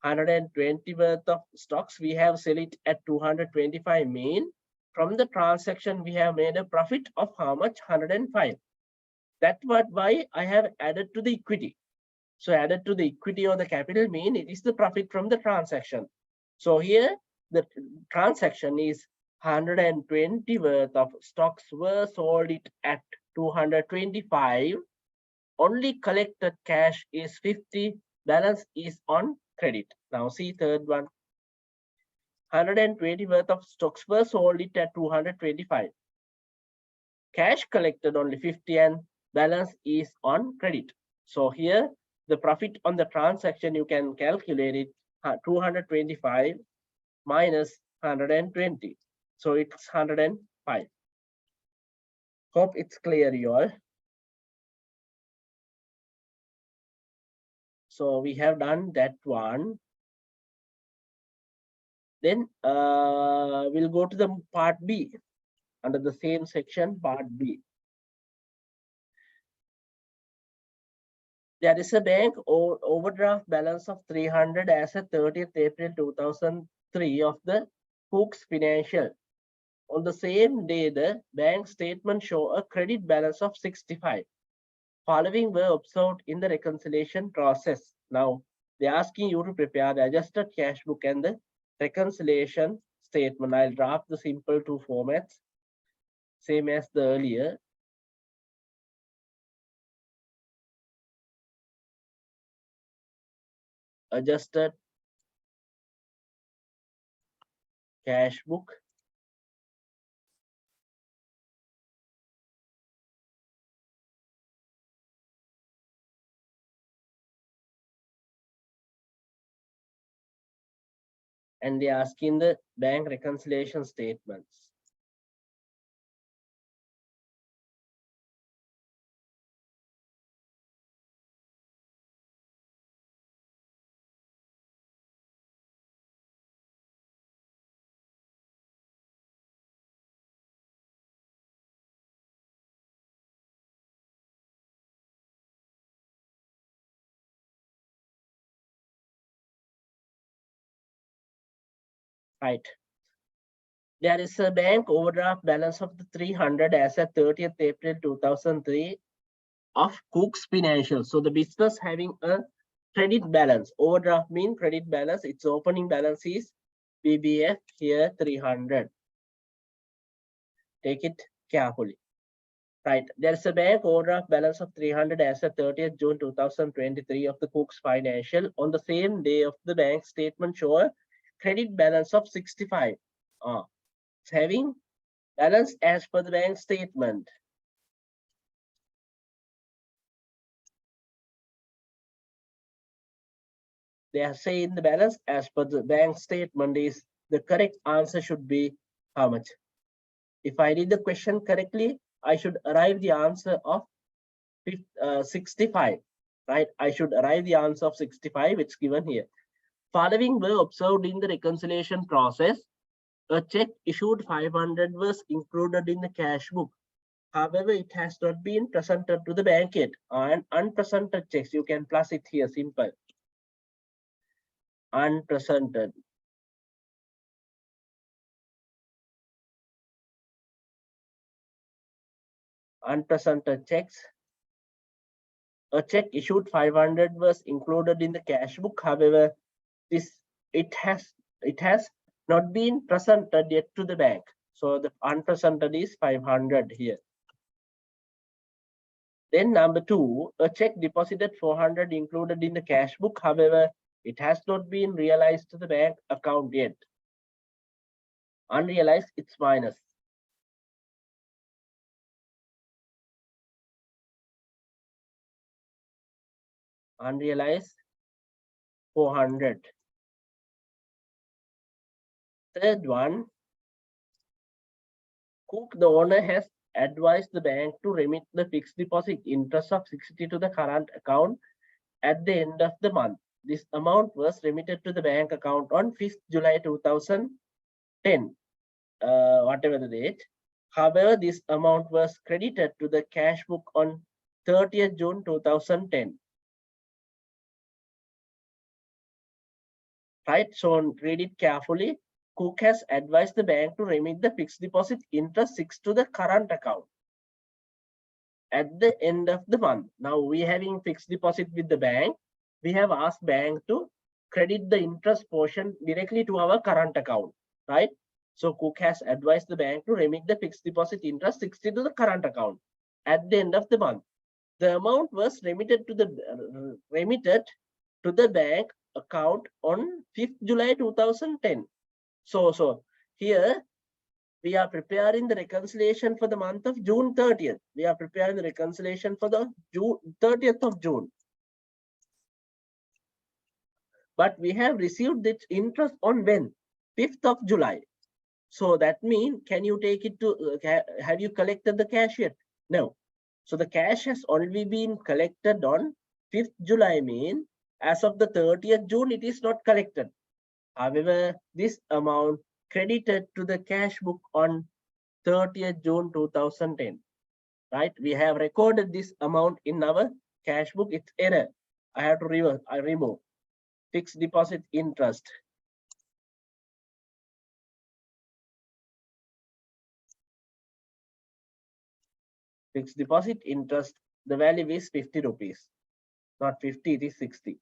A: 120 worth of stocks we have sell it at 225 mean from the transaction we have made a profit of how much? 105. That's why I have added to the equity. So added to the equity or the capital mean it is the profit from the transaction. So here the transaction is 120 worth of stocks were sold it at 225. Only collected cash is 50. Balance is on credit. Now see third one. 120 worth of stocks were sold it at 225. Cash collected only 50 and balance is on credit. So here the profit on the transaction, you can calculate it 225 minus 120. So it's 105. Hope it's clear, you all. So we have done that one. Then we'll go to the part B under the same section, part B. There is a bank overdraft balance of 300 as of 30th April 2003 of the Cook's Financial. On the same day, the bank statement show a credit balance of 65. Following were observed in the reconciliation process. Now, they're asking you to prepare the adjusted cash book and the reconciliation statement. I'll draft the simple two formats, same as the earlier. Adjusted cash book and they're asking the bank reconciliation statements. Right. There is a bank overdraft balance of the 300 as at 30th April 2003 of Cook's Financial. So the business having a credit balance. Overdraft mean credit balance. Its opening balance is BBF here 300. Take it carefully. Right. There's a bank overdraft balance of 300 as of 30th June 2023 of the Cook's Financial. On the same day of the bank statement show a credit balance of 65. It's having balance as per the bank statement. They are saying the balance as per the bank statement is the correct answer should be how much? If I read the question correctly, I should arrive the answer of 65, right? I should arrive the answer of 65, it's given here. Following were observed in the reconciliation process. A check issued 500 was included in the cash book. However, it has not been presented to the bank yet. And unpresented checks, you can plus it here, simple. Unpresented. Unpresented checks. A check issued 500 was included in the cash book. However, it has not been presented yet to the bank. So the unpresented is 500 here. Then number 2, a check deposited 400 included in the cash book. However, it has not been realized to the bank account yet. Unrealized, it's minus. Unrealized 400. Third one, Cook, the owner, has advised the bank to remit the fixed deposit interest of 60 to the current account at the end of the month. This amount was remitted to the bank account on 5th July 2010, whatever the date. However, this amount was credited to the cash book on 30th June 2010. Right, so read it carefully. Cook has advised the bank to remit the fixed deposit interest 6 to the current account at the end of the month. Now we having fixed deposit with the bank. We have asked bank to credit the interest portion directly to our current account, right? So Cook has advised the bank to remit the fixed deposit interest 60 to the current account at the end of the month. The amount was remitted to the bank account on 5th July 2010. So here we are preparing the reconciliation for the month of June 30th. We are preparing the reconciliation for the 30th of June. But we have received this interest on when? 5th of July. So that means, can you take it to, have you collected the cash yet? No. So the cash has already been collected on 5th July, mean as of the 30th June, it is not collected. However, this amount credited to the cash book on 30th June 2010, right? We have recorded this amount in our cash book. It's error. I have to remove fixed deposit interest. Fixed deposit interest, the value is 50 rupees. Not 50, it is 60.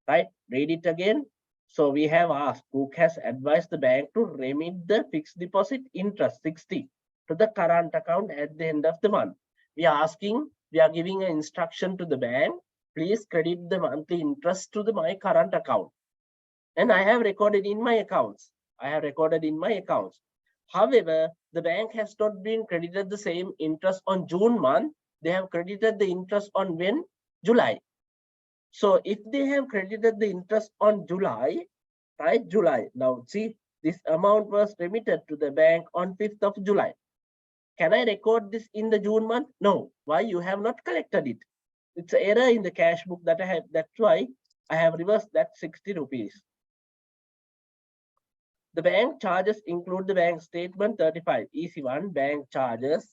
A: Right? Read it again. So we have asked, Cook has advised the bank to remit the fixed deposit interest 60 to the current account at the end of the month. We are giving an instruction to the bank, please credit the monthly interest to my current account. And I have recorded in my accounts. However, the bank has not been credited the same interest on June month. They have credited the interest on when? July. So if they have credited the interest on July, right? July. Now see, this amount was remitted to the bank on 5th of July. Can I record this in the June month? No. Why? You have not collected it. It's an error in the cash book that I have. That's why I have reversed that 60 rupees. The bank charges include the bank statement 35. Easy one. Bank charges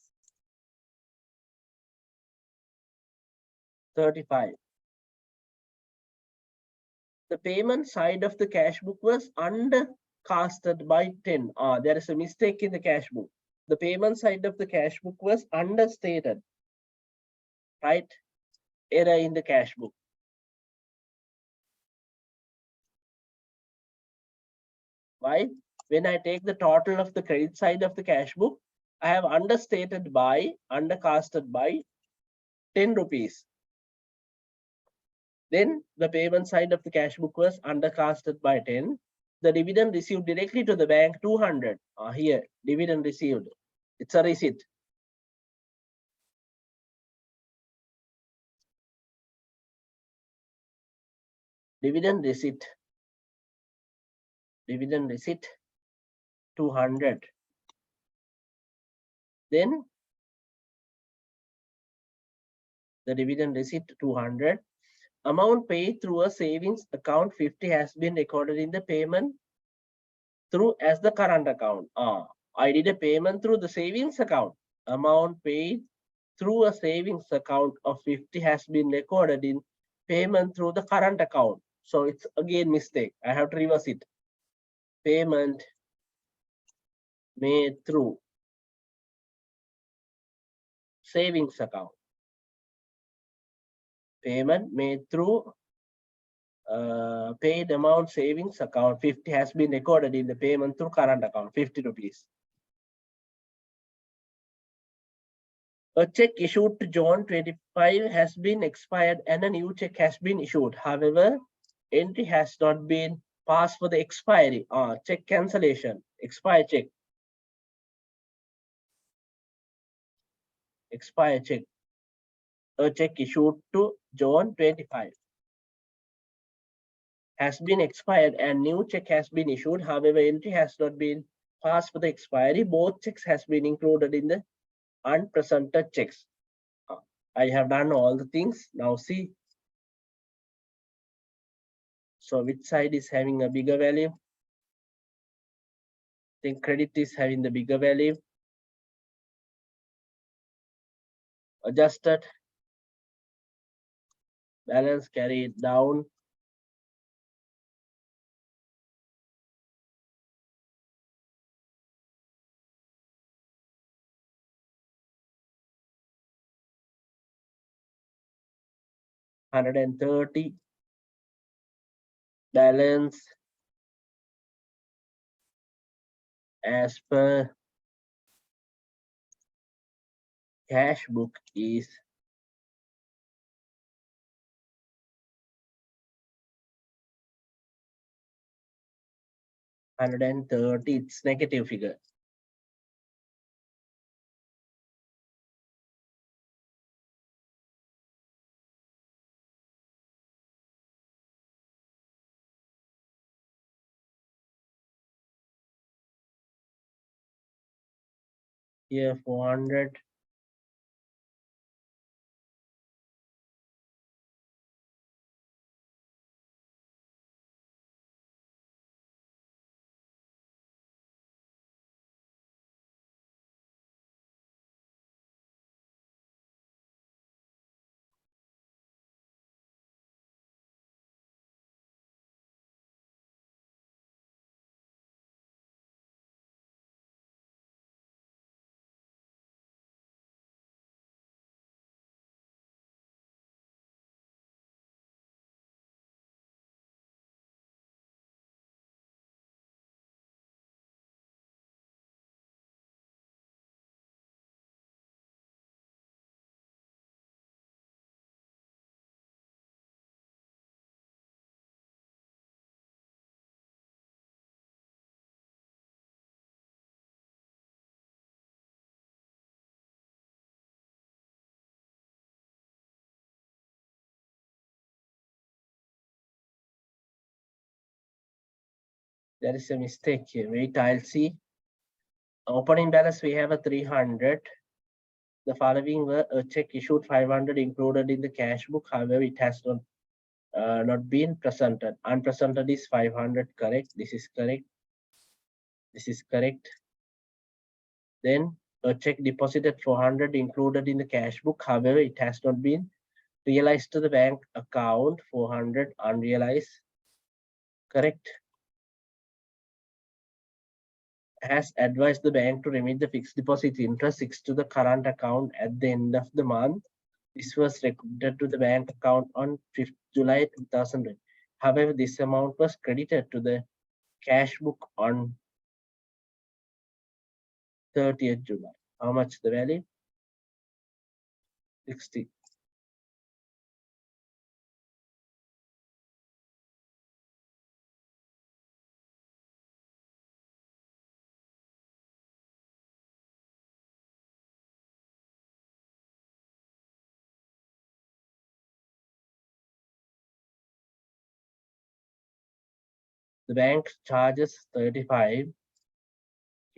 A: 35. The payment side of the cash book was undercasted by 10. There is a mistake in the cash book. The payment side of the cash book was understated. Right? Error in the cash book. Why? When I take the total of the credit side of the cash book, I have undercasted by 10 rupees. Then the payment side of the cash book was undercasted by 10. The dividend received directly to the bank 200. Here, dividend received. It's a receipt. Dividend receipt. Dividend receipt 200. Then the dividend receipt 200. Amount paid through a savings account 50 has been recorded in the payment through as the current account. I did a payment through the savings account. Amount paid through a savings account of 50 has been recorded in payment through the current account. So it's again mistake. I have to reverse it. Payment made through savings account. Payment made through paid amount savings account 50 has been recorded in the payment through current account 50 rupees. A check issued to John 25 has been expired and a new check has been issued. However, entry has not been passed for the expiry. Check cancellation. Expire check. Expire check. A check issued to John 25 has been expired and new check has been issued. However, entry has not been passed for the expiry. Both checks has been included in the unpresented checks. I have done all the things. Now see. So which side is having a bigger value? I think credit is having the bigger value. Adjusted. Balance carried down. $130. Balance as per cash book is $130. It's negative figure. Here 400. There is a mistake here. Wait, I'll see. Opening balance, we have a 300. The following were a check issued 500 included in the cash book. However, it has not been presented. Unpresented is 500. Correct. This is correct. This is correct. Then a check deposited 400 included in the cash book. However, it has not been realized to the bank account. 400 unrealized. Correct. Has advised the bank to remit the fixed deposit interest 6 to the current account at the end of the month. This was recorded to the bank account on 5th July 2020. However, this amount was credited to the cash book on 30th July. How much the value? 60. The bank charges 35.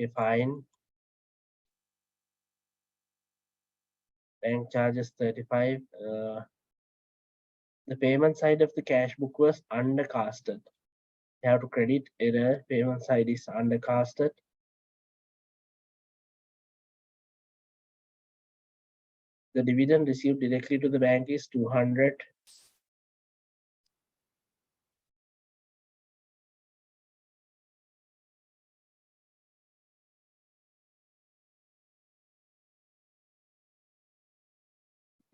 A: Okay, fine. Bank charges 35. The payment side of the cash book was undercasted. You have to credit error. Payment side is undercasted. The dividend received directly to the bank is 200.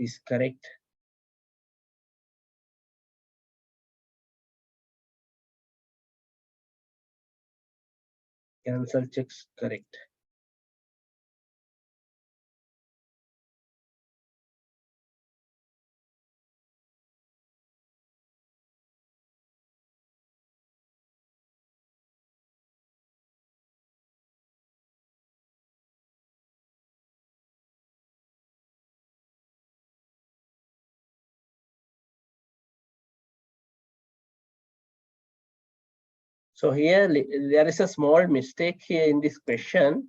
A: Is correct. Cancel checks correct. So here there is a small mistake here in this question.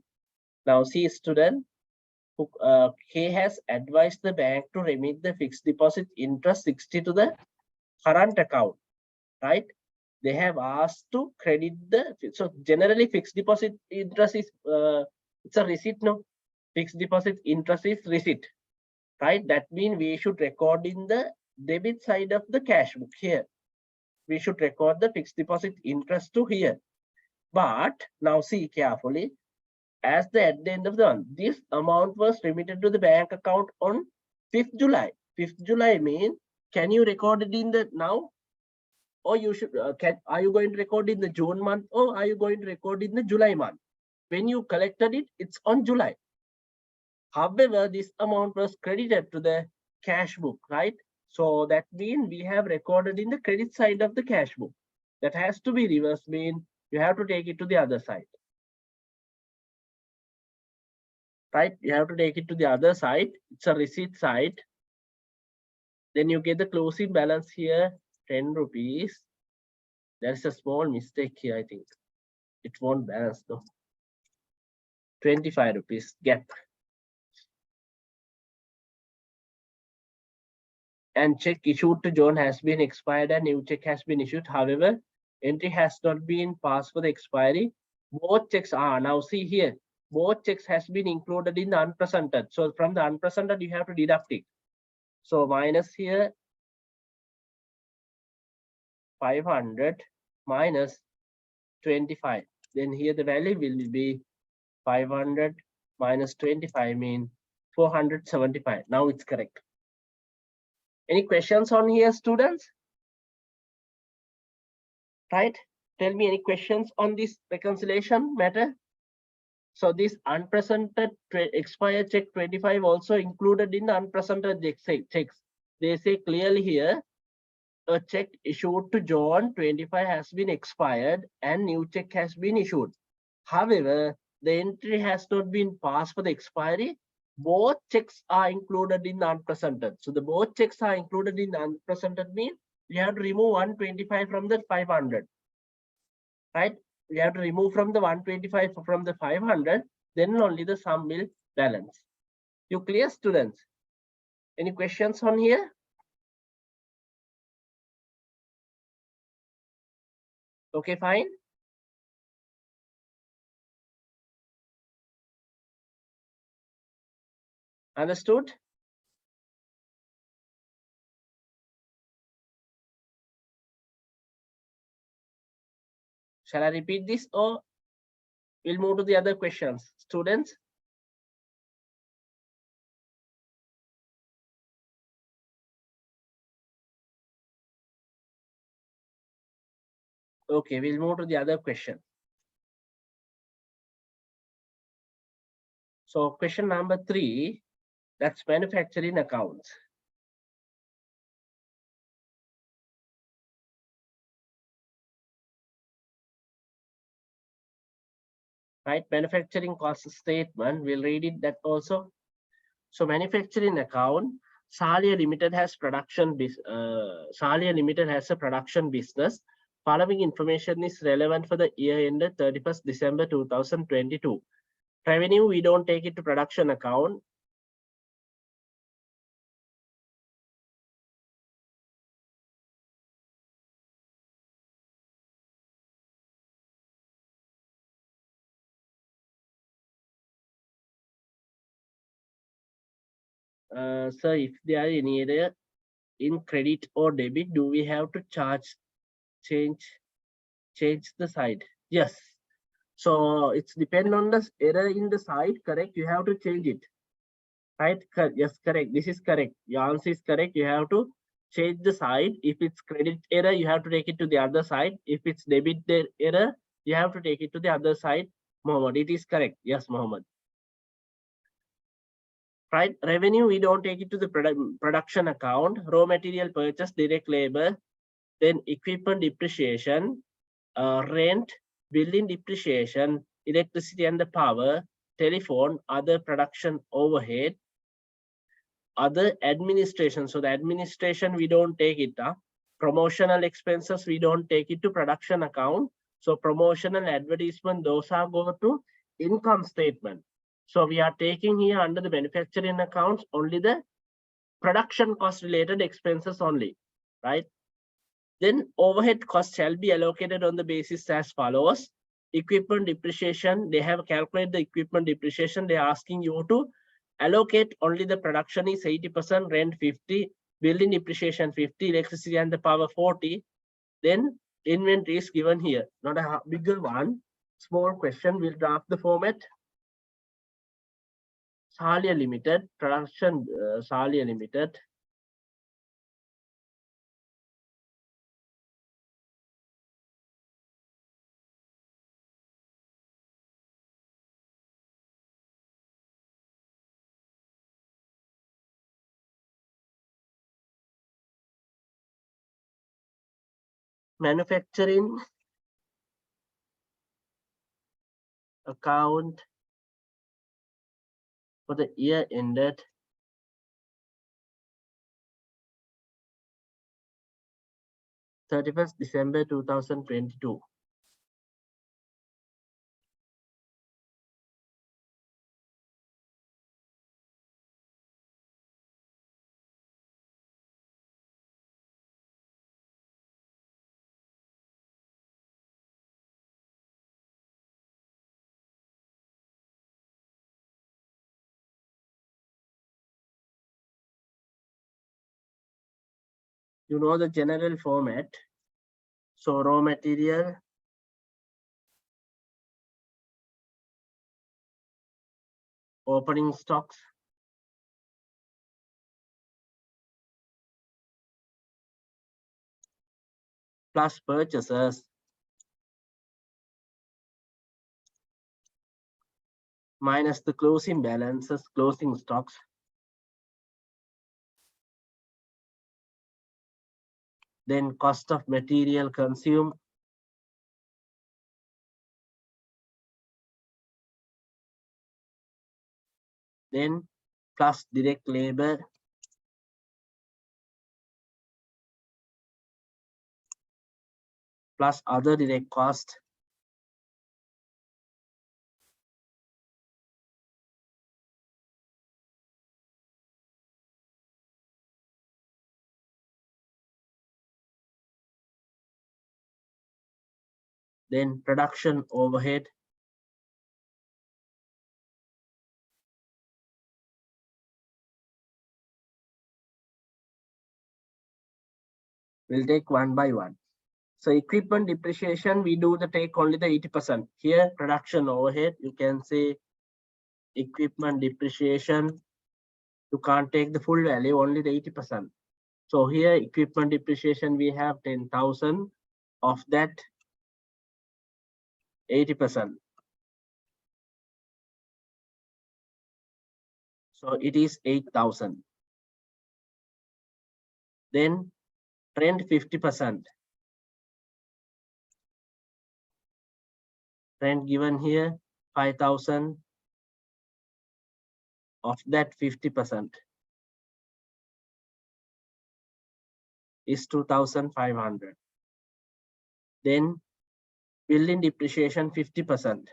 A: Now see, student, he has advised the bank to remit the fixed deposit interest 60 to the current account, right? They have asked to credit the, so generally fixed deposit interest is, it's a receipt, no? Fixed deposit interest is receipt, right? That means we should record in the debit side of the cash book here. We should record the fixed deposit interest to here. But now see carefully, as at the end of the month, this amount was remitted to the bank account on 5th July. 5th July means, can you record it in the now? Or you should, are you going to record in the June month, or are you going to record in the July month? When you collected it, it's on July. However, this amount was credited to the cash book, right? So that means we have recorded in the credit side of the cash book. That has to be reversed, mean you have to take it to the other side. Right? You have to take it to the other side. It's a receipt side. Then you get the closing balance here, 10 rupees. There's a small mistake here, I think. It won't balance though. 25 rupees gap. And check issued to John has been expired and new check has been issued. However, entry has not been passed for the expiry. Both checks are now see here. Both checks has been included in the unpresented. So from the unpresented, you have to deduct it. So minus here 500 minus 25. Then here the value will be 500 minus 25 mean 475. Now it's correct. Any questions on here, students? Right? Tell me any questions on this reconciliation matter. So this unpresented expired check 25 also included in the unpresented checks. They say clearly here, a check issued to John 25 has been expired and new check has been issued. However, the entry has not been passed for the expiry. Both checks are included in the unpresented. So the both checks are included in the unpresented mean we have to remove 125 from the 500. Right? We have to remove from the 125 from the 500, then only the sum will balance. You clear, students? Any questions on here? Okay, fine. Understood? Shall I repeat this or we'll move to the other questions? Students? Okay, we'll move to the other question. So question number 3, that's manufacturing accounts. Right, manufacturing cost statement, we'll read it that also. So manufacturing account, Salia Limited has Salia Limited has a production business. Following information is relevant for the year ended 31st December 2022. Revenue, we don't take it to production account. So if there are any error in credit or debit, do we have to change the side? Yes. So it's depend on the error in the side, correct? You have to change it. Right? Yes, correct. This is correct. Your answer is correct. You have to change the side. If it's credit error, you have to take it to the other side. If it's debit error, you have to take it to the other side. Mohammed, it is correct. Yes, Mohammed. Right? Revenue, we don't take it to the production account. Raw material purchase, direct labor, then equipment depreciation, rent, building depreciation, electricity and the power, telephone, other production overhead, other administration. So the administration, we don't take it. Promotional expenses, we don't take it to production account. So promotional advertisement, those are go to income statement. So we are taking here under the manufacturing accounts only the production cost related expenses only, right? Then overhead costs shall be allocated on the basis as follows. Equipment depreciation, they have calculated the equipment depreciation. They're asking you to allocate only the production is 80%, rent 50, building depreciation 50, electricity and the power 40. Then inventory is given here, not a bigger one. Small question, we'll draft the format. Salia Limited, production Salia Limited. Manufacturing account for the year ended 31st December 2022. you know the general format. So raw material, opening stocks, plus purchases minus the closing balances, closing stocks, then cost of material consumed, then plus direct labor, plus other direct cost, then production overhead, we'll take one by one. So equipment depreciation, we do the take only the 80%. Here, production overhead, you can say equipment depreciation, you can't take the full value, only the 80%. So here, equipment depreciation, we have 10,000, of that 80%. So it is 8,000. Then rent 50%. Rent given here 5,000, of that 50% is 2,500. Then building depreciation 50%.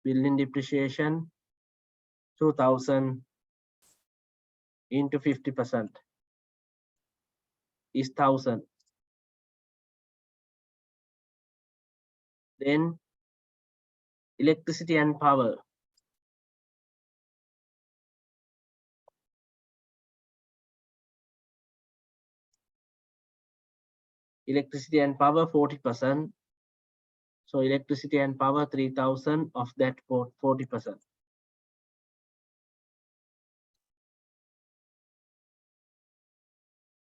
A: Building depreciation 2,000 into 50% is 1,000. Then electricity and power. Electricity and power 40%. So electricity and power 3,000, of that 40%.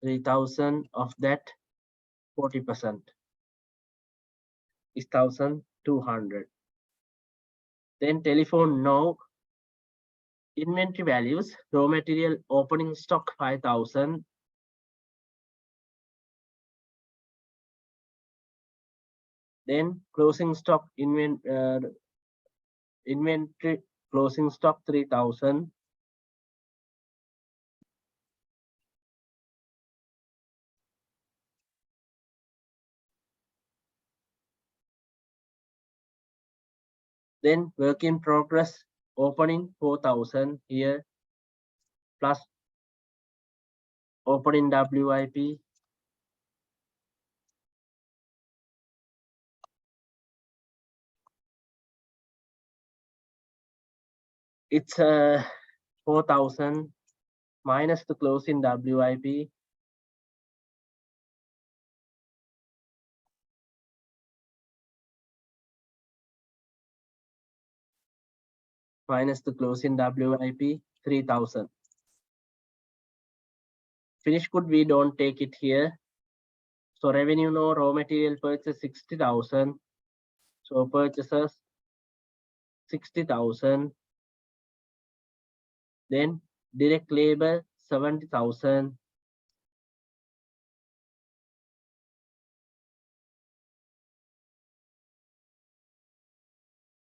A: $3,000 of that 40% is 1,200. Then telephone no. Inventory values, raw material opening stock 5,000. Then closing stock inventory closing stock 3,000. Then work in progress opening 4,000 here, plus opening WIP, it's 4,000 minus the closing WIP, minus the closing WIP 3,000. Finished good, we don't take it here. So revenue no, raw material purchase 60,000. So purchases 60,000. Then direct labor 70,000.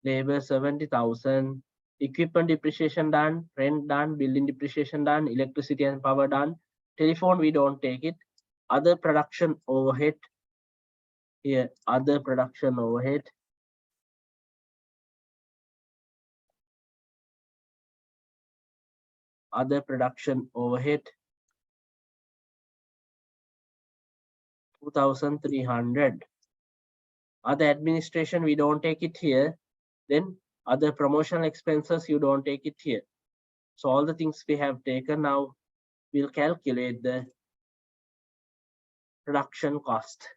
A: Labor 70,000. Equipment depreciation done, rent done, building depreciation done, electricity and power done. Telephone we don't take it. Other production overhead here, other production overhead. Other production overhead 2,300. Other administration we don't take it here. Then other promotional expenses you don't take it here. So all the things we have taken now, we'll calculate the production cost.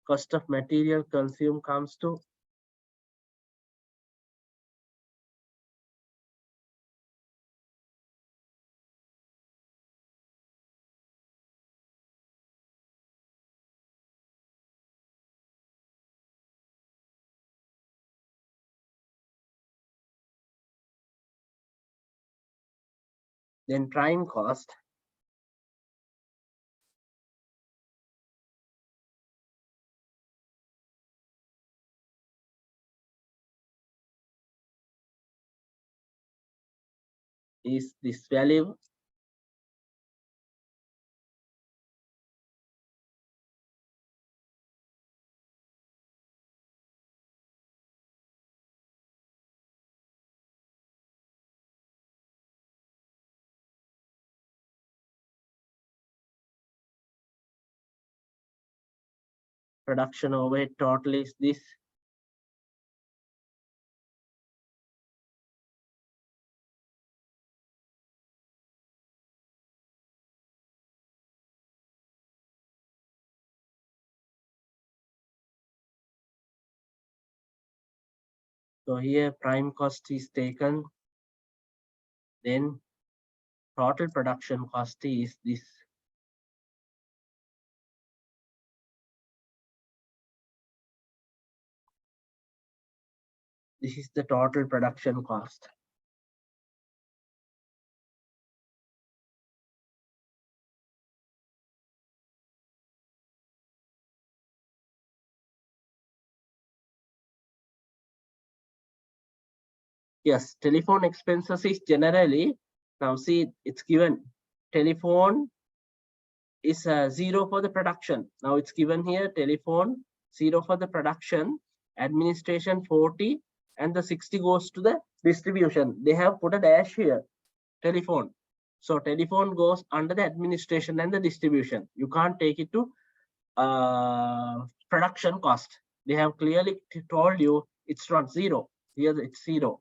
A: Cost of material consumed comes to then prime cost is this value. Production overhead total is this. So here prime cost is taken, then total production cost is this. This is the total production cost. Yes, telephone expenses is generally, now see it's given telephone is 0 for the production. Now it's given here telephone 0 for the production, administration 40, and the 60 goes to the distribution. They have put a dash here, telephone. So telephone goes under the administration and the distribution. You can't take it to production cost. They have clearly told you it's not 0. Here it's 0.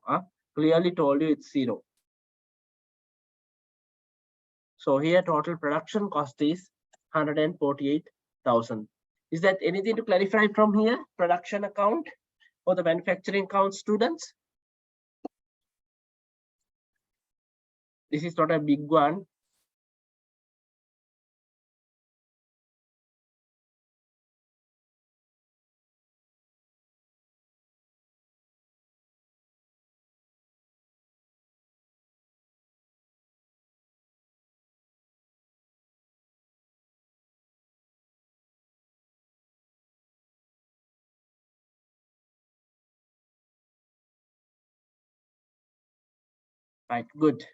A: Clearly told you it's 0. So here total production cost is 148,000. Is that anything to clarify from here? Production account for the manufacturing account students? This is not a big one. Right, good.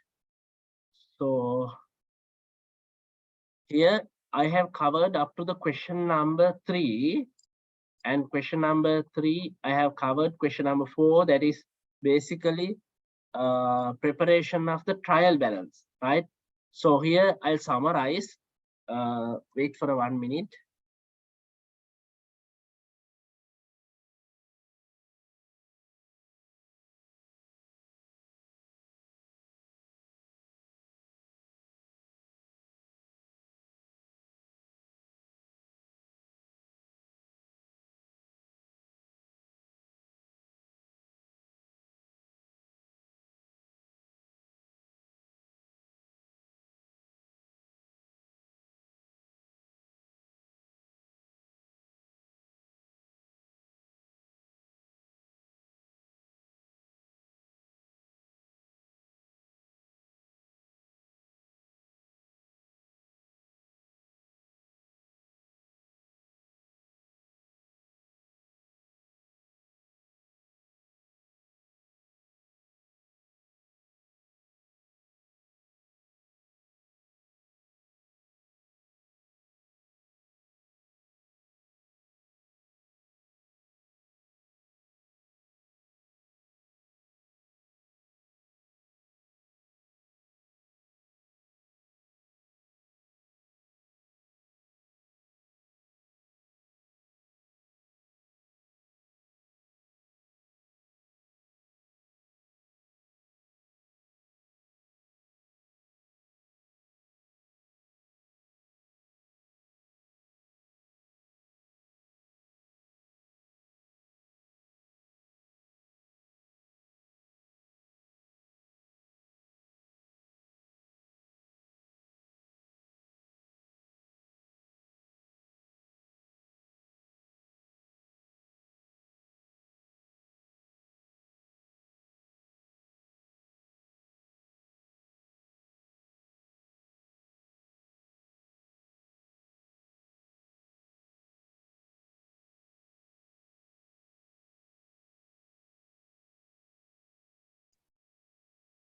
A: So here I have covered up to the question number 3. And question number 3, I have covered question number 4. That is basically preparation of the trial balance, right? So here I'll summarize. Wait for 1 minute.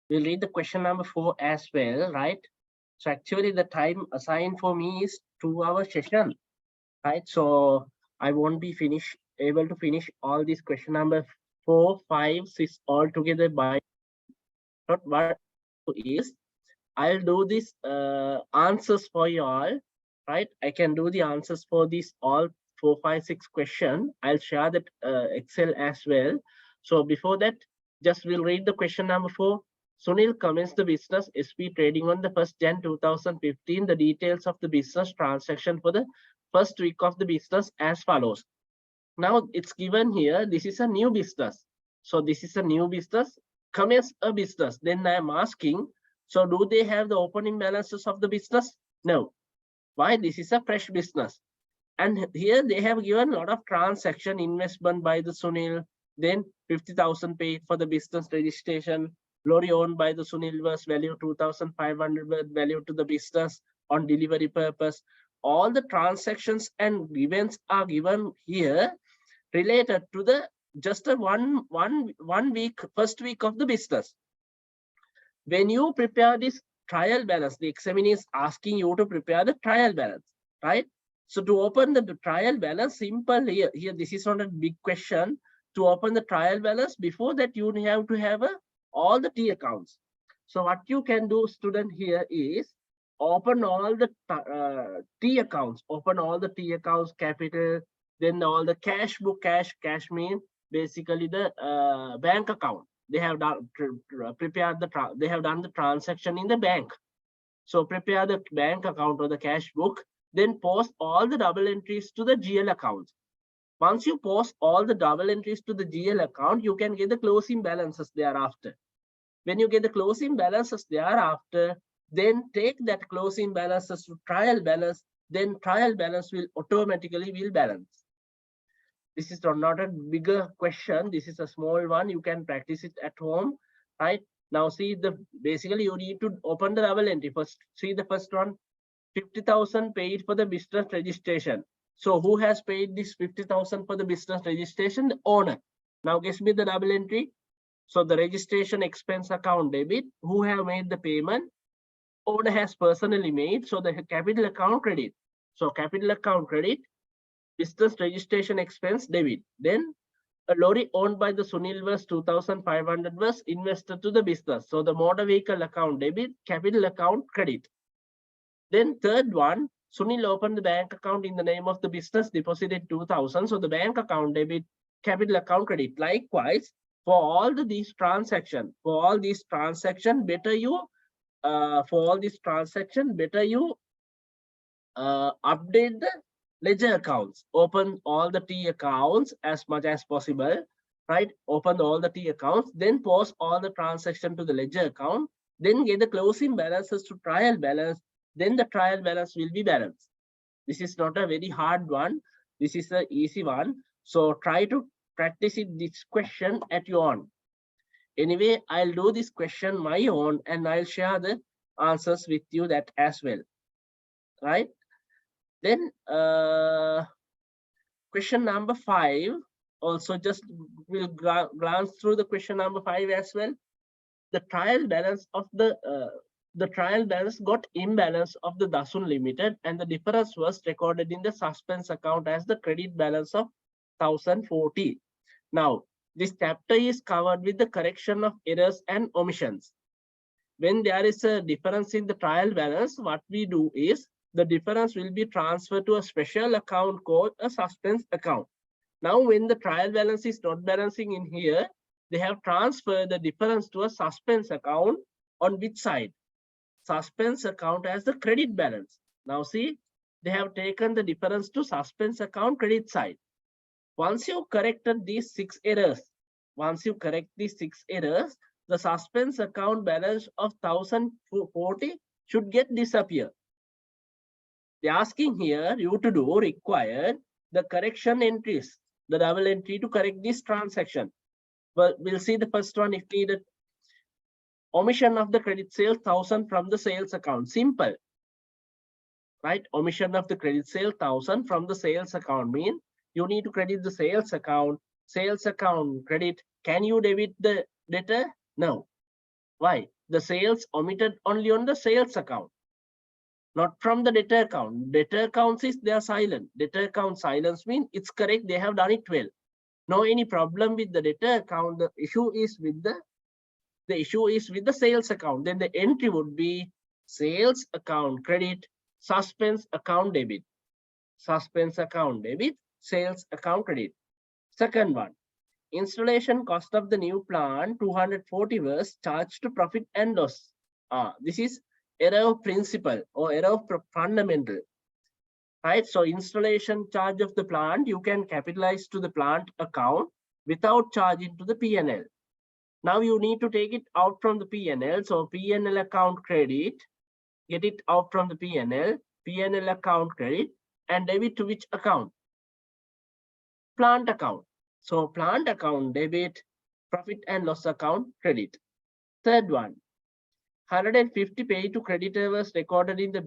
A: We'll read the question number 4 as well, right? So actually the time assigned for me is 2-hour session, right? So I won't be able to finish all these question number 4, 5, 6 all together by not what is I'll do this answers for you all, right? I can do the answers for these all 4, 5, 6 question. I'll share that Excel as well. So before that, just we'll read the question number 4. Sunil commenced the business SP trading on the 1st Jan 2015. The details of the business transaction for the first week of the business as follows. Now it's given here, this is a new business. So this is a new business, commence a business. Then I'm asking, so do they have the opening balances of the business? No. Why? This is a fresh business. And here they have given a lot of transaction investment by the Sunil. Then 50,000 paid for the business registration. Lorry owned by the Sunil was value 2,500 value to the business on delivery purpose. All the transactions and events are given here related to the just a one week, first week of the business. When you prepare this trial balance, the examiner is asking you to prepare the trial balance, right? So to open the trial balance, simple here. Here, this is not a big question. To open the trial balance, before that you have to have all the T accounts. So what you can do, student, here is open all the T accounts. Open all the T accounts, capital, then all the cash book, cash mean basically the bank account. They have done prepared they have done the transaction in the bank. So prepare the bank account or the cash book, then post all the double entries to the GL account. Once you post all the double entries to the GL account, you can get the closing balances thereafter. When you get the closing balances thereafter, then take that closing balances to trial balance, then trial balance will automatically balance. This is not a bigger question. This is a small one. You can practice it at home, right? Now see basically you need to open the double entry. First, see the first one, 50,000 paid for the business registration. So who has paid this 50,000 for the business registration? The owner. Now guess me the double entry. So the registration expense account debit. Who have made the payment? Owner has personally made. So the capital account credit. So capital account credit. Business registration expense debit. Then a lorry owned by the Sunil was 2,500 was invested to the business. So the motor vehicle account debit, capital account credit. Then third one, Sunil opened the bank account in the name of the business, deposited 2,000. So the bank account debit, capital account credit. Likewise, for all these transactions, better you update the ledger accounts. Open all the T accounts as much as possible, right? Open all the T accounts, then post all the transaction to the ledger account, then get the closing balances to trial balance, then the trial balance will be balanced. This is not a very hard one. This is an easy one. So try to practice this question at your own. Anyway, I'll do this question my own and I'll share the answers with you that as well, right? Then question number 5, also just we'll glance through the question number 5 as well. The trial balance of the trial balance got imbalance of the Dasun Limited, and the difference was recorded in the suspense account as the credit balance of 1,040. Now, this chapter is covered with the correction of errors and omissions. When there is a difference in the trial balance, what we do is the difference will be transferred to a special account called a suspense account. Now, when the trial balance is not balancing in here, they have transferred the difference to a suspense account. On which side? Suspense account as the credit balance. Now see, they have taken the difference to suspense account credit side. Once you corrected these 6 errors, the suspense account balance of 1,040 should get disappear. They're asking here you to do required the correction entries, the double entry to correct this transaction. But we'll see the first one if needed. Omission of the credit sale 1,000 from the sales account. Simple, right? Omission of the credit sale 1,000 from the sales account mean you need to credit the sales account. Sales account credit. Can you debit the debtor? No. Why? the sales omitted only on the sales account, not from the debtor account. Debtor accounts is they are silent. Debtor account silence means it's correct, they have done it well. No any problem with the debtor account. The issue is with the sales account. Then the entry would be sales account credit, suspense account debit. Suspense account debit, sales account credit. Second one, installation cost of the new plant 240 was charged to profit and loss. This is error of principle or error of fundamental. Right, so installation charge of the plant you can capitalize to the plant account without charging to the P&L. Now you need to take it out from the P&L. So P&L account credit, get it out from the P&L, P&L account credit, and debit to which account? Plant account. So plant account debit, profit and loss account credit. Third one, 150 paid to creditor was recorded in the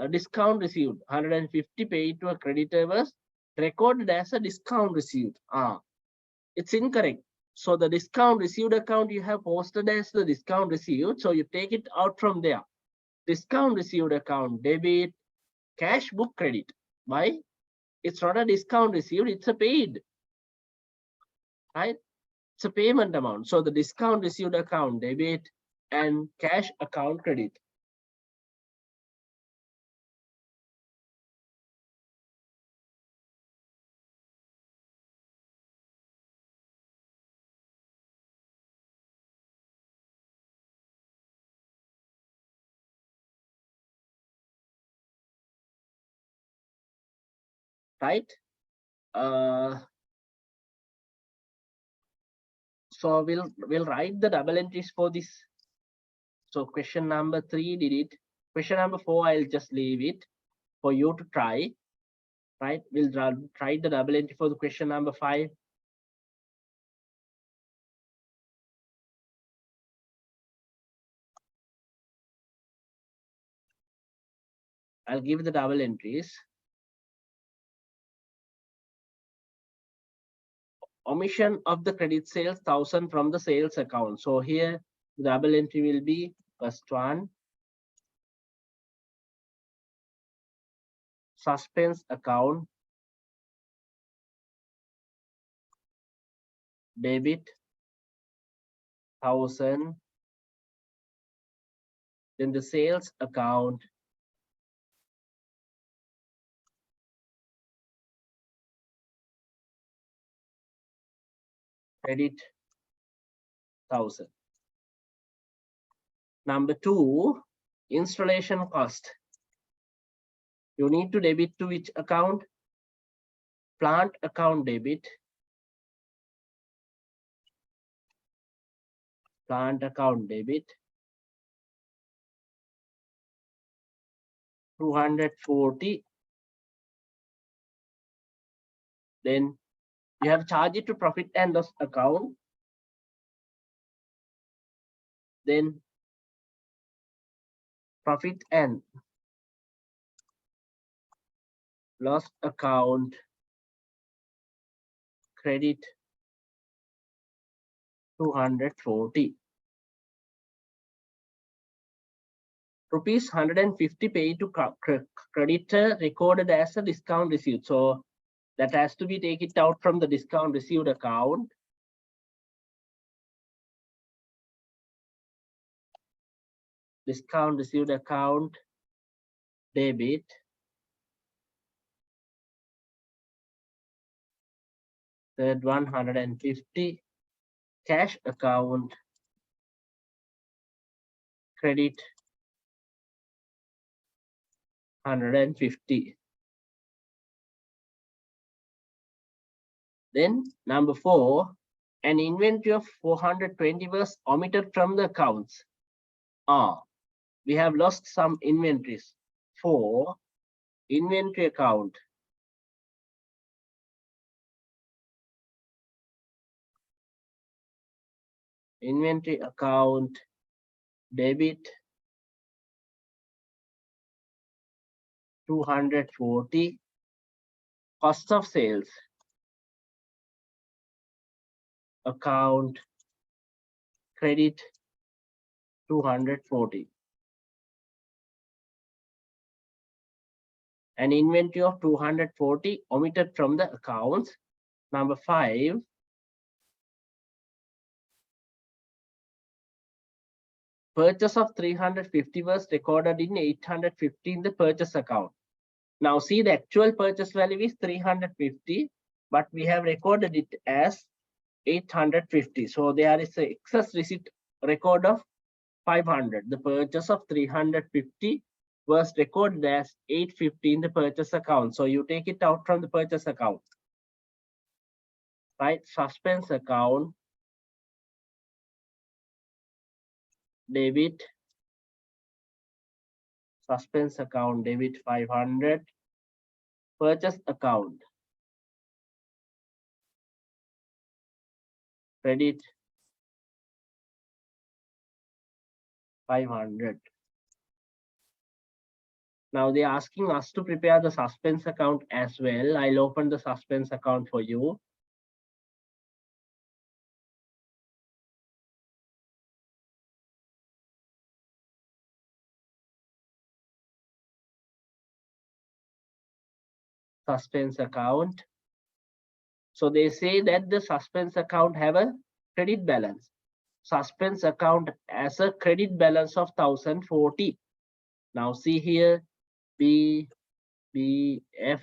A: discount received. 150 paid to a creditor was recorded as a discount received. It's incorrect. So the discount received account you have posted as the discount received. So you take it out from there. Discount received account debit, cash book credit. Why? It's not a discount received, it's a paid. Right? It's a payment amount. So the discount received account debit and cash account credit. Right? So we'll write the double entries for this. So question number 3 did it. Question number 4, I'll just leave it for you to try. Right? We'll try the double entry for the question number 5. I'll give the double entries. Omission of the credit sales 1,000 from the sales account. So here the double entry will be first one, suspense account debit 1,000, then the sales account credit 1,000. Number 2, installation cost. You need to debit to which account? Plant account debit. Plant account debit 240. Then you have charged it to profit and loss account. Then profit and loss account credit 240. Rupees 150 paid to creditor recorded as a discount received. So that has to be taken out from the discount received account. Discount received account debit. Third one, 150. Cash account credit 150. Then number 4, an inventory of 420 was omitted from the accounts. We have lost some inventories. 4, inventory account debit 240. Cost of sales account credit 240. An inventory of 240 omitted from the accounts. Number 5. Purchase of 350 was recorded in 850 in the purchase account. Now see, the actual purchase value is 350, but we have recorded it as 850. So there is an excess receipt record of 500. The purchase of 350 was recorded as 850 in the purchase account. So you take it out from the purchase account. Right? Suspense account, debit. Suspense account, debit 500. Purchase account, credit 500. Now they're asking us to prepare the suspense account as well. I'll open the suspense account for you. Suspense account. So they say that the suspense account have a credit balance. Suspense account has a credit balance of 1040. Now see here, B, F.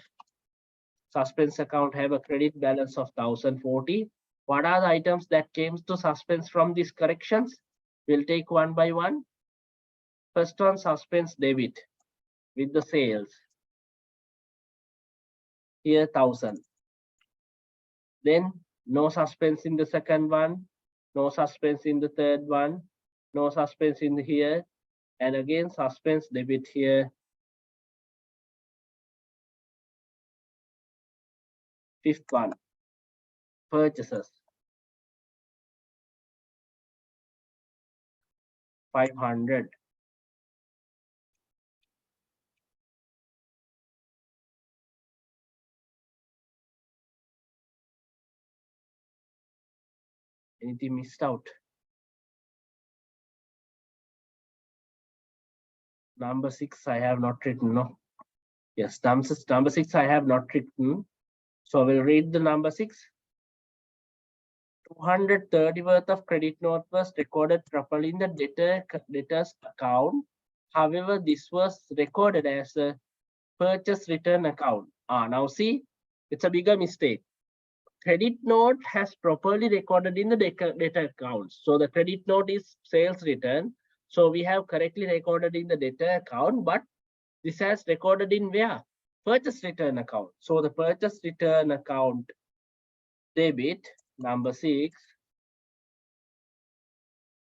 A: Suspense account have a credit balance of 1040. What are the items that came to suspense from these corrections? We'll take one by one. First one, suspense debit with the sales. Here 1000. Then no suspense in the second one, no suspense in the third one, no suspense in here, and again suspense debit here. Fifth one, purchases 500. Anything missed out? Number 6 I have not written. No. Yes, number 6 I have not written. So we'll read the number 6. 230 worth of credit note was recorded properly in the debtors account. However, this was recorded as a purchase return account. Now see, it's a bigger mistake. Credit note has properly recorded in the debtor account. So the credit note is sales return. So we have correctly recorded in the debtor account, but this has recorded in where? Purchase return account. So the purchase return account debit, number 6,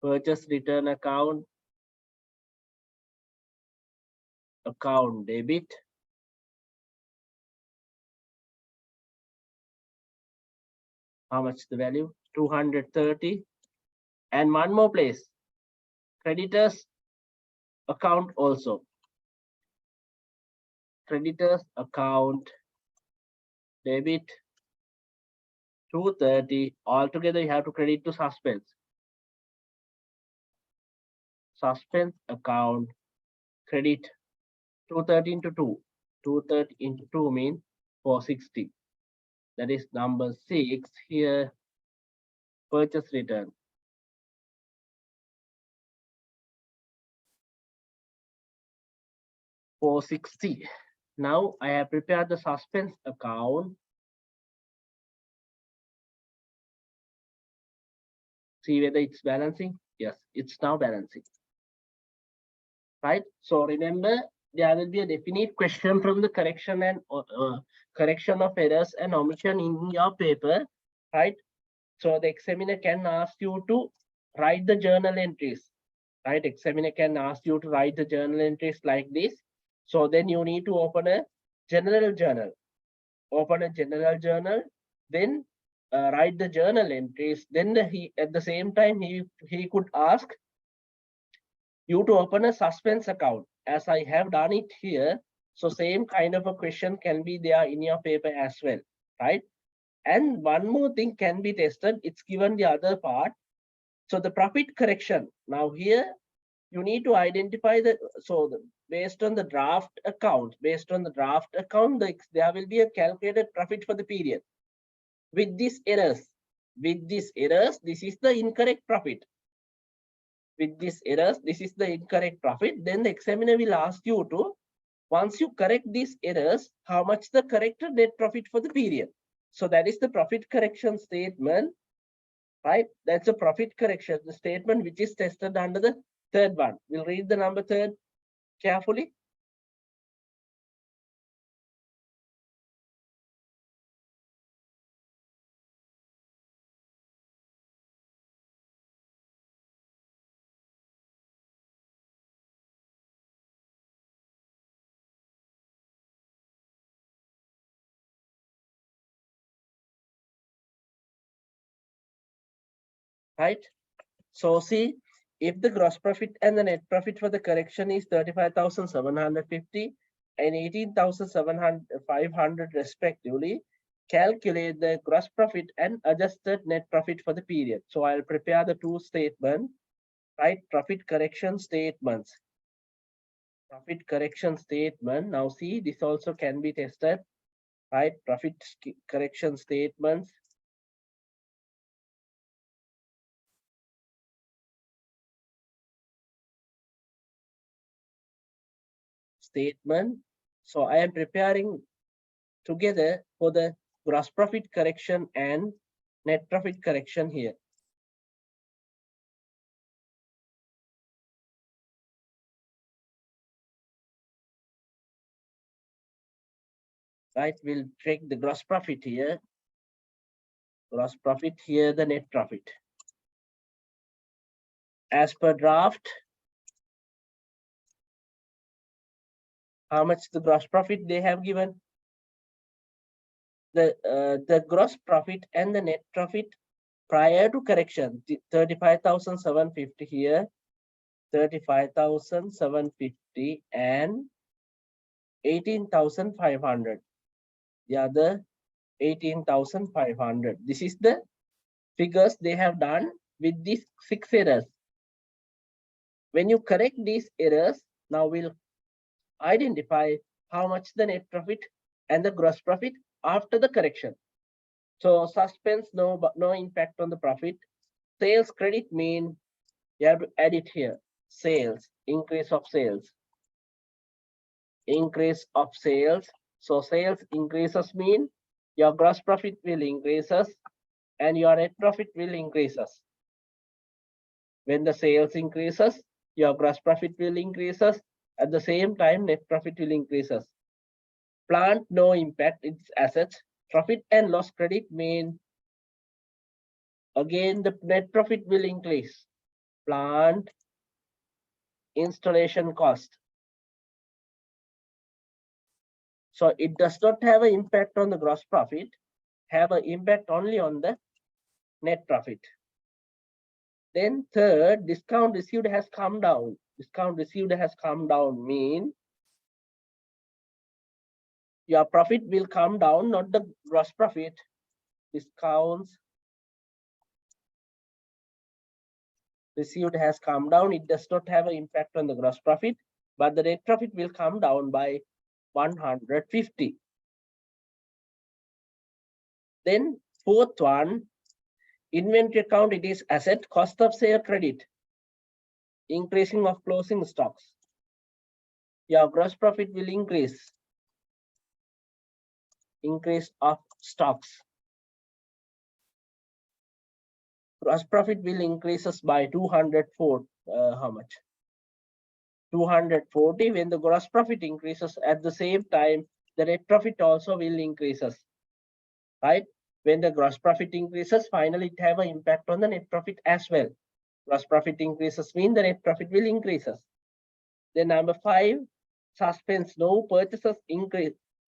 A: purchase return account debit. How much the value? 230. And one more place, creditors account also. Creditors account debit 230. Altogether you have to credit to suspense. Suspense account credit 230 into 2. 230 into 2 means 460. That is number 6 here. Purchase return. $460. Now I have prepared the suspense account. See whether it's balancing. Yes, it's now balancing. Right. So remember, there will be a definite question from the correction and correction of errors and omission in your paper. Right. So the examiner can ask you to write the journal entries. Right. Examiner can ask you to write the journal entries like this. So then you need to open a general journal. Open a general journal, then write the journal entries. Then at the same time he could ask you to open a suspense account, as I have done it here. So same kind of a question can be there in your paper as well, right? And one more thing can be tested. It's given the other part. So the profit correction. Now here you need to identify based on the draft account, there will be a calculated profit for the period. With these errors, this is the incorrect profit. With these errors, this is the incorrect profit. Then the examiner will ask you to, once you correct these errors, how much the corrected net profit for the period. So that is the profit correction statement, right? That's a profit correction, the statement which is tested under the third one. We'll read the number third carefully. Right? So see, if the gross profit and the net profit for the correction is 35,750 and 18,500 respectively, calculate the gross profit and adjusted net profit for the period. So I'll prepare the two statements, right? Profit correction statements. Profit correction statement. Now see, this also can be tested, right? Profit correction statements. Statement. So I am preparing together for the gross profit correction and net profit correction here. Right, we'll check the gross profit here. Gross profit here, the net profit. As per draft, how much the gross profit they have given? The gross profit and the net profit prior to correction, 35,750 here, 35,750 and 18,500. The other 18,500. This is the figures they have done with these 6 errors. When you correct these errors, now we'll identify how much the net profit and the gross profit after the correction. So suspense, no impact on the profit. Sales credit mean you have to add it here. Sales, increase of sales. Increase of sales. So sales increases mean your gross profit will increases and your net profit will increases. When the sales increases, your gross profit will increases. At the same time, net profit will increases. Plant, no impact, it's assets. Profit and loss credit mean, again, the net profit will increase. Plant, installation cost. So it does not have an impact on the gross profit, have an impact only on the net profit. Then third, discount received has come down. Discount received has come down mean your profit will come down, not the gross profit. Discounts received has come down. It does not have an impact on the gross profit, but the net profit will come down by 150. Then fourth one, inventory account, it is asset, cost of sale credit, increasing of closing stocks. Your gross profit will increase. Increase of stocks. Gross profit will increases by 204. How much? 240. When the gross profit increases, at the same time, the net profit also will increases. Right? When the gross profit increases, finally it have an impact on the net profit as well. Gross profit increases mean the net profit will increases. Then number 5, suspense, no purchases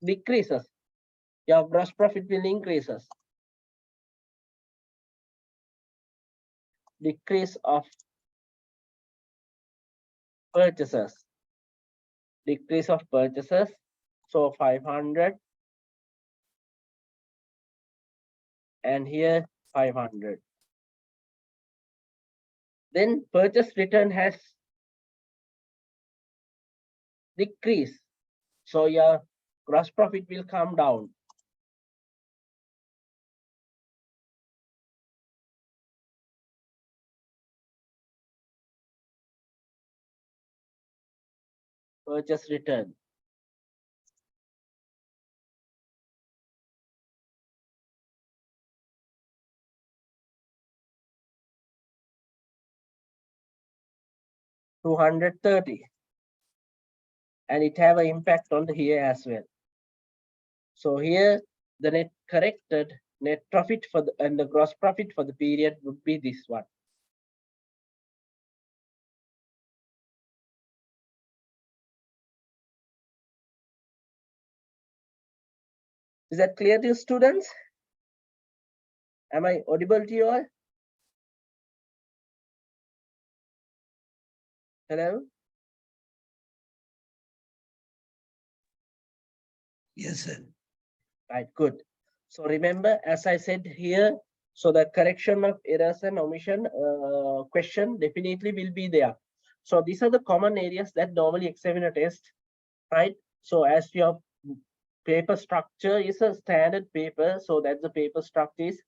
A: decreases. Your gross profit will increases. Decrease of purchases. Decrease of purchases. So 500. And here 500. Then purchase return has decrease. So your gross profit will come down. Purchase return. $230, and it have an impact on the here as well. So here the net corrected net profit for the and the gross profit for the period would be this one. Is that clear to you, students? Am I audible to you all? Hello?
C: Yes, sir.
A: Right, good. So remember, as I said here, so the correction of errors and omission question definitely will be there. So these are the common areas that normally examiner test, right? So as your paper structure is a standard paper, so that's the paper structure is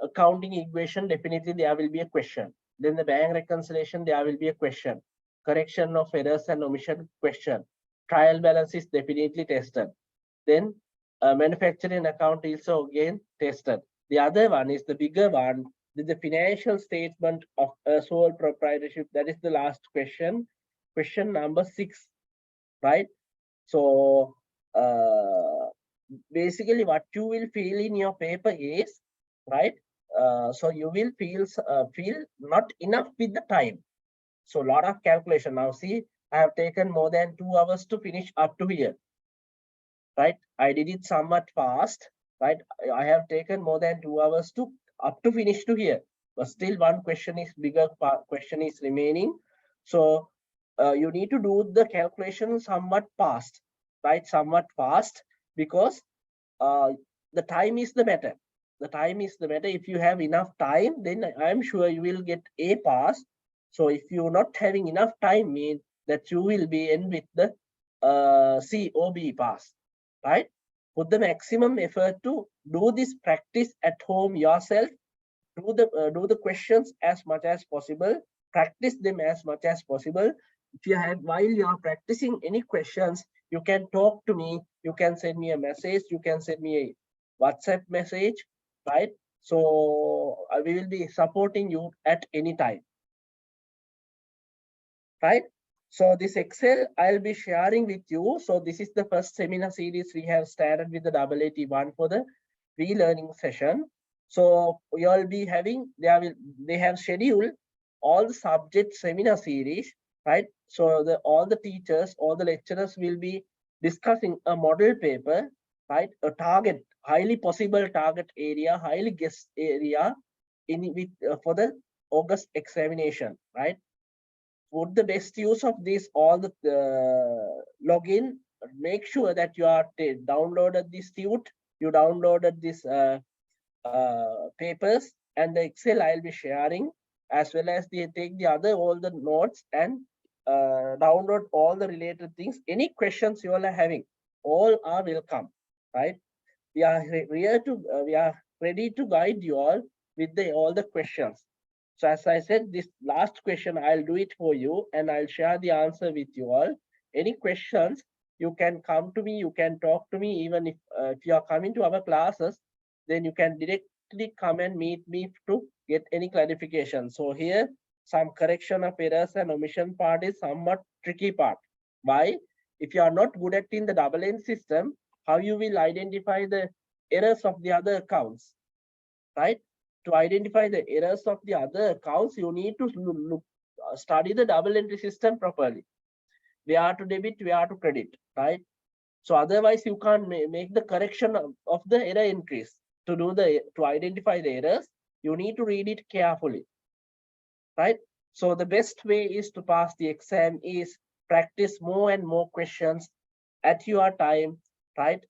A: accounting equation, definitely there will be a question. Then the bank reconciliation, there will be a question. Correction of errors and omission question. Trial balance is definitely tested. Then manufacturing account is also again tested. The other one is the bigger one, the financial statement of a sole proprietorship. That is the last question, question number 6, right? So basically what you will feel in your paper is, right? So you will feel not enough with the time. So a lot of calculation. Now see, I have taken more than 2 hours to finish up to here, right? I did it somewhat fast, right? I have taken more than 2 hours to up to finish to here, but still one question is bigger question is remaining. So you need to do the calculation somewhat fast, right? Somewhat fast, because the time is the matter. The time is the matter. If you have enough time, then I'm sure you will get A pass. So if you're not having enough time, mean that you will be in with the C or B pass, right? Put the maximum effort to do this practice at home yourself. Do the questions as much as possible. Practice them as much as possible. If you have, while you are practicing any questions, you can talk to me. You can send me a message. You can send me a WhatsApp message, right? So we will be supporting you at any time, right? So this Excel I'll be sharing with you. So this is the first seminar series we have started with the AAT1 for the vLearning session. So you'll be having, they have scheduled all the subject seminar series, right? So all the teachers, all the lecturers will be discussing a model paper, right? A target, highly possible target area, highly guess area for the August examination, right? Put the best use of this, all the login. Make sure that you are downloaded this suite, you downloaded this papers, and the Excel I'll be sharing, as well as they take the other all the notes and download all the related things. Any questions you all are having, all are welcome, right? We are here to we are ready to guide you all with all the questions. So as I said, this last question, I'll do it for you and I'll share the answer with you all. Any questions, you can come to me, you can talk to me. Even if you are coming to our classes, then you can directly come and meet me to get any clarification. So here, some correction of errors and omission part is somewhat tricky part. Why? If you are not good at in the double N system, how you will identify the errors of the other accounts, right? To identify the errors of the other accounts, you need to study the double entry system properly. Where to debit, where to credit, right? So otherwise you can't make the correction of the error entries. To identify the errors, you need to read it carefully, right? So the best way is to pass the exam is practice more and more questions at your time, right?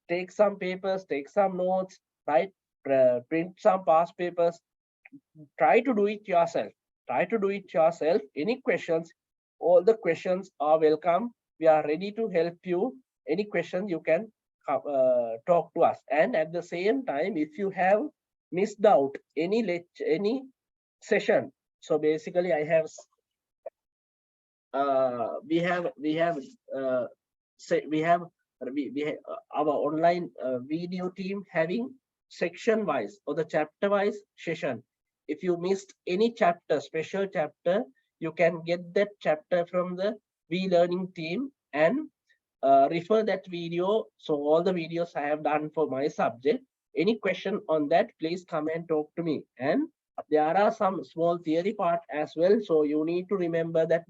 A: Take some papers, take some notes, right? Print some past papers. Try to do it yourself, Try to do it yourself. Any questions, all the questions are welcome. We are ready to help you. Any question you can talk to us. And at the same time, if you have missed out any session, so basically I have we have our online video team having section wise or the chapter wise session. If you missed any chapter, special chapter, you can get that chapter from the vLearning team and refer that video. So all the videos I have done for my subject. Any question on that, please come and talk to me. And there are some small theory part as well. So you need to remember that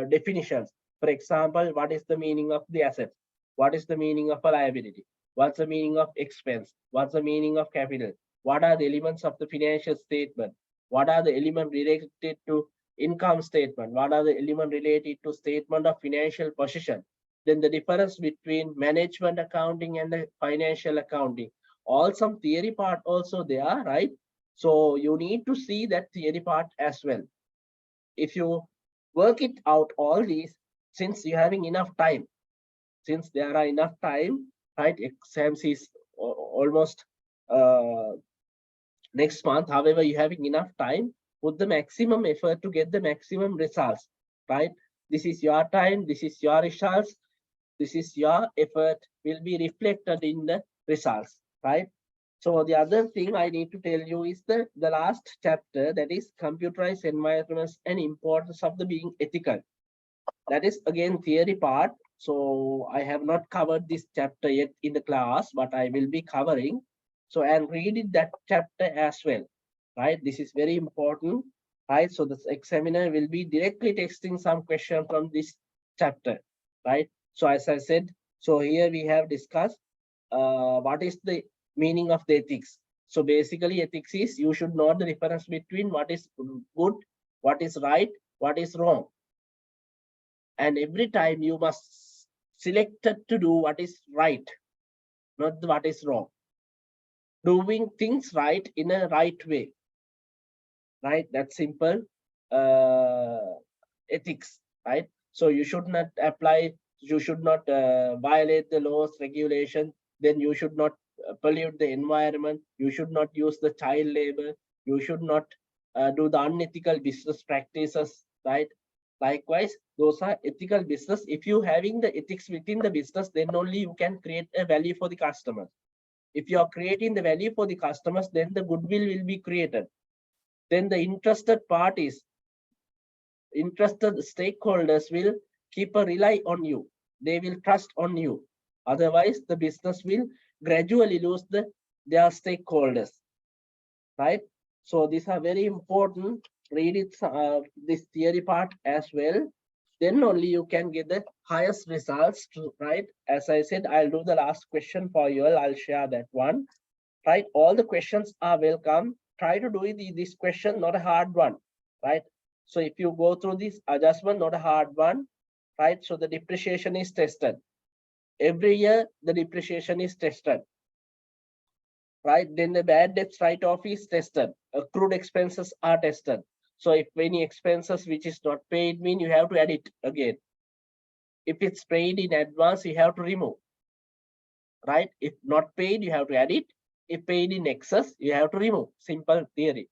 A: definitions. For example, what is the meaning of the asset? What is the meaning of a liability? What's the meaning of expense? What's the meaning of capital? What are the elements of the financial statement? What are the elements related to income statement? What are the elements related to statement of financial position? Then the difference between management accounting and the financial accounting. All some theory part also there, right? So you need to see that theory part as well. If you work it out all these, since you're having enough time, since there are enough time, right? Exams is almost next month. However, you're having enough time, put the maximum effort to get the maximum results, right? This is your time, this is your results, this is your effort will be reflected in the results, right? So the other thing I need to tell you is the last chapter, that is computerized environments and importance of the being ethical. That is again theory part. So I have not covered this chapter yet in the class, but I will be covering. So and read it that chapter as well, right? This is very important, right? So the examiner will be directly testing some question from this chapter, right? So as I said, so here we have discussed what is the meaning of the ethics. So basically ethics is you should know the difference between what is good, what is right, what is wrong. And every time you must select to do what is right, not what is wrong. Doing things right in a right way, right? That's simple ethics, right? So you should not apply, you should not violate the laws, regulation, then you should not pollute the environment, you should not use the child labor, you should not do the unethical business practices, right? Likewise, those are ethical business. If you having the ethics within the business, then only you can create a value for the customers. If you are creating the value for the customers, then the goodwill will be created. Then the interested parties, interested stakeholders will keep a rely on you. They will trust on you. Otherwise, the business will gradually lose their stakeholders, right? So these are very important. Read it, this theory part as well. Then only you can get the highest results, right? As I said, I'll do the last question for you all. I'll share that one, right? All the questions are welcome. Try to do this question, not a hard one, right? So if you go through this adjustment, not a hard one, right? So the depreciation is tested. Every year, the depreciation is tested, right? Then the bad debts write-off is tested. Accrued expenses are tested. So if any expenses which is not paid, mean you have to add it again. If it's paid in advance, you have to remove, right? If not paid, you have to add it. If paid in excess, you have to remove. Simple theory,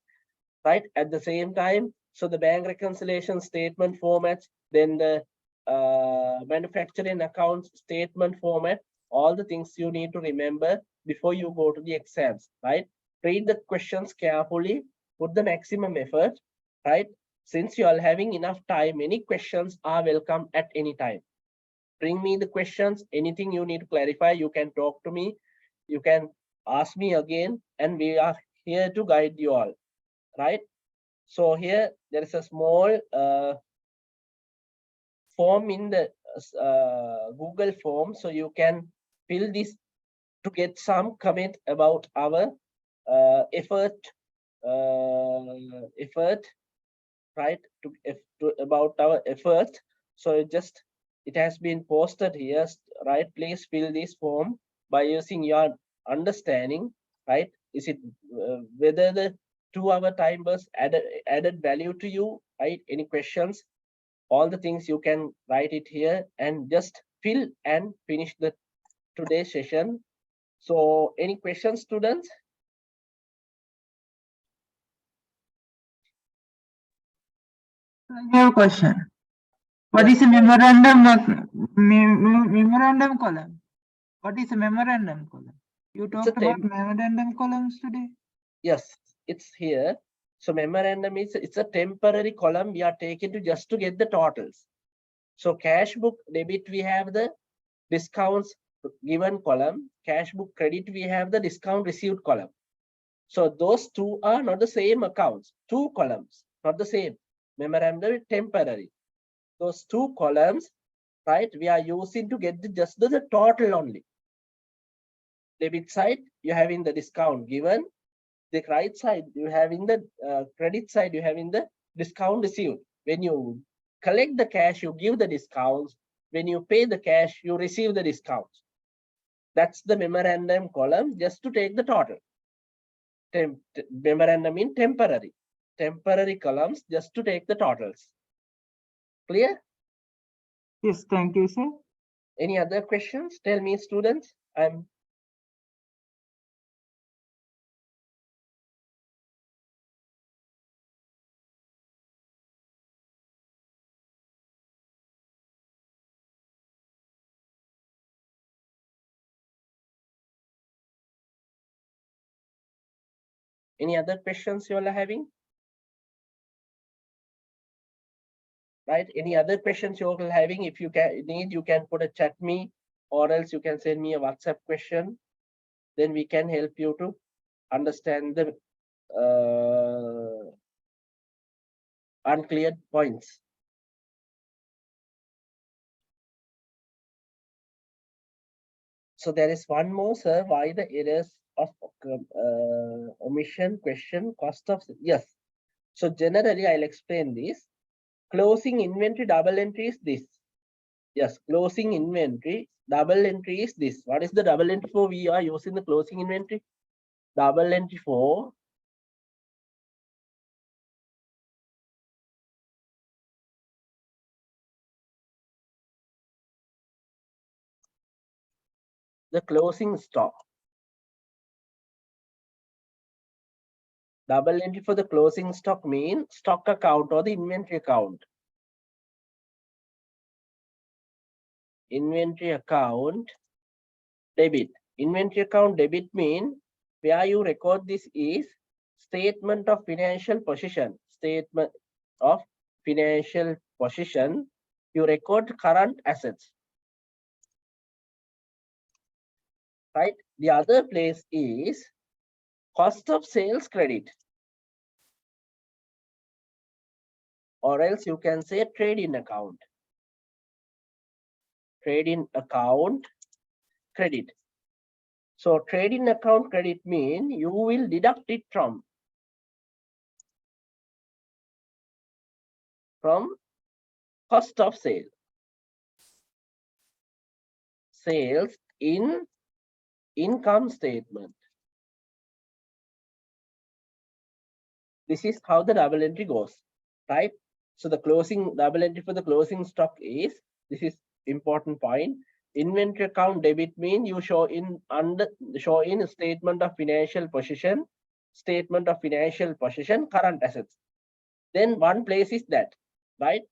A: right? At the same time, so the bank reconciliation statement formats, then the manufacturing accounts statement format, all the things you need to remember before you go to the exams, right? Read the questions carefully, put the maximum effort, right? Since you are having enough time, any questions are welcome at any time. Bring me the questions, anything you need to clarify, you can talk to me, you can ask me again, and we are here to guide you all, right? So here there is a small form in the Google form, so you can fill this to get some comment about our effort, right? About our effort. So it has been posted here, right? Please fill this form by using your understanding, right? Is it whether 2-hour time was added value to you, right? Any questions? All the things you can write it here and just fill and finish the today's session. So any questions, students?
C: I have a question. What
A: Yes.
C: is a memorandum column? What is a memorandum column? You
A: It's a
C: talked about memorandum columns today.
A: Yes, it's here. So memorandum is it's a temporary column we are taking to just to get the totals. So cash book debit, we have the discounts given column. Cash book credit, we have the discount received column. So those two are not the same accounts. Two columns, not the same. Memorandum is temporary. Those two columns, right, we are using to get just the total only. Debit side, you having the discount given. The right side, you having the credit side, you having the discount received. When you collect the cash, you give the discounts. When you pay the cash, you receive the discounts. That's the memorandum column, just to take the total. Memorandum in temporary columns, just to take the totals. Clear?
C: Yes, thank you, sir.
A: Any other questions? Tell me, students. Any other questions you all are having? Right? Any other questions you all are having? If you need, you can put a chat me, or else you can send me a WhatsApp question. Then we can help you to understand the unclear points. So there is one more, sir. Why the errors of omission question cost of, yes. So generally, I'll explain this. Closing inventory double entry is this. Yes, closing inventory double entry is this. What is the double entry for? We are using the closing inventory. Double entry for the closing stock. Double entry for the closing stock means stock account or the inventory account. Inventory account debit. Inventory account debit mean where you record this is statement of financial position. Statement of financial position. You record current assets. Right? The other place is cost of sales credit. Or else you can say trade-in account. Trade-in account credit. So trade-in account credit mean you will deduct it from cost of sale. Sales in income statement. This is how the double entry goes, right? So the closing double entry for the closing stock is, this is important point. Inventory account debit mean you show in statement of financial position, current assets. Then one place is that, right?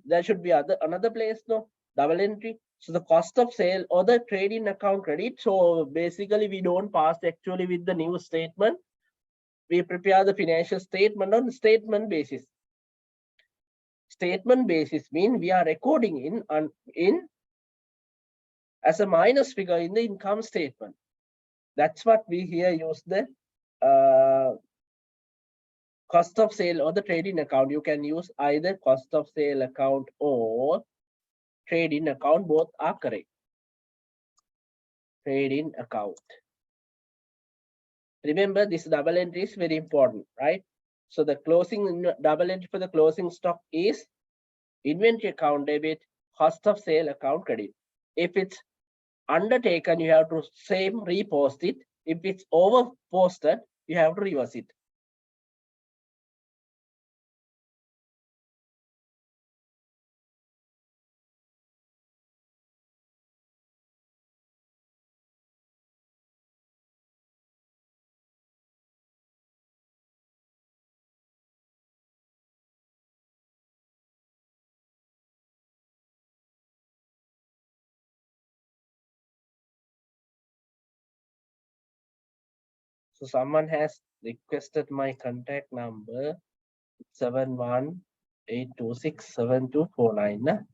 A: There should be another place, no? Double entry. So the cost of sale or the trade-in account credit. So basically we don't pass actually with the new statement. We prepare the financial statement on statement basis. Statement basis mean we are recording in as a minus figure in the income statement. That's what we here use the cost of sale or the trade-in account. You can use either cost of sale account or trade-in account. Both are correct. Trade-in account. Remember, this double entry is very important, right? So the closing double entry for the closing stock is inventory account debit, cost of sale account credit. If it's undertaken, you have to same repost it. If it's over posted, you have to reverse it. So someone has requested my contact number 71826724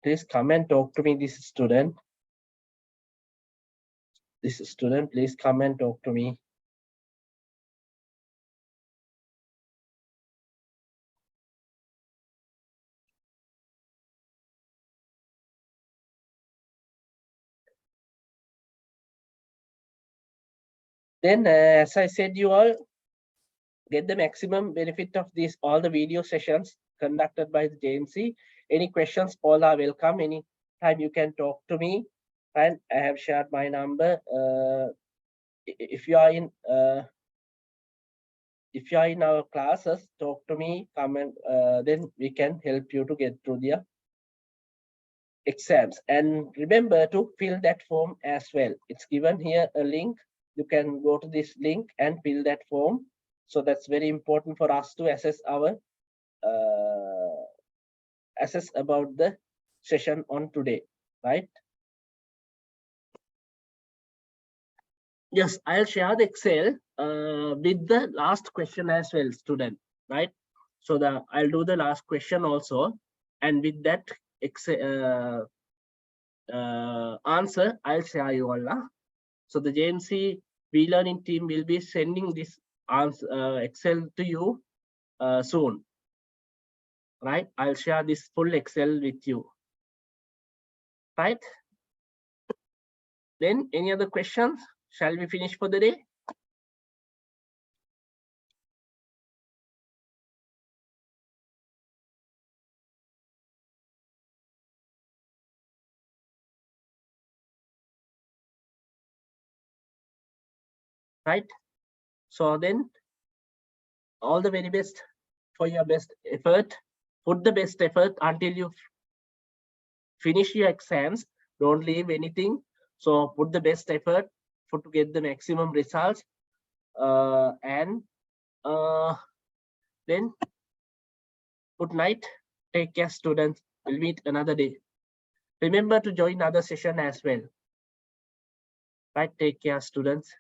A: Please come and talk to me, this student. This student, please come and talk to me. Then, as I said, you all get the maximum benefit of these, all the video sessions conducted by the JMC. Any questions, all are welcome. Anytime you can talk to me, and I have shared my number. If you are in our classes, talk to me, come and then we can help you to get through the exams. And remember to fill that form as well. It's given here a link. You can go to this link and fill that form. So that's very important for us to assess our assess about the session on today, right? Yes, I'll share the Excel with the last question as well, student, right? So I'll do the last question also, and with that Excel answer, I'll share you all. So the JMC vLearning team will be sending this answer Excel to you soon, right? I'll share this full Excel with you, right? Then any other questions? Shall we finish for the day? Right? So then all the very best for your best effort. Put the best effort until you finish your exams. Don't leave anything. So put the best effort to get the maximum results. And then good night. Take care, students. We'll meet another day. Remember to join other session as well. Right? Take care, students.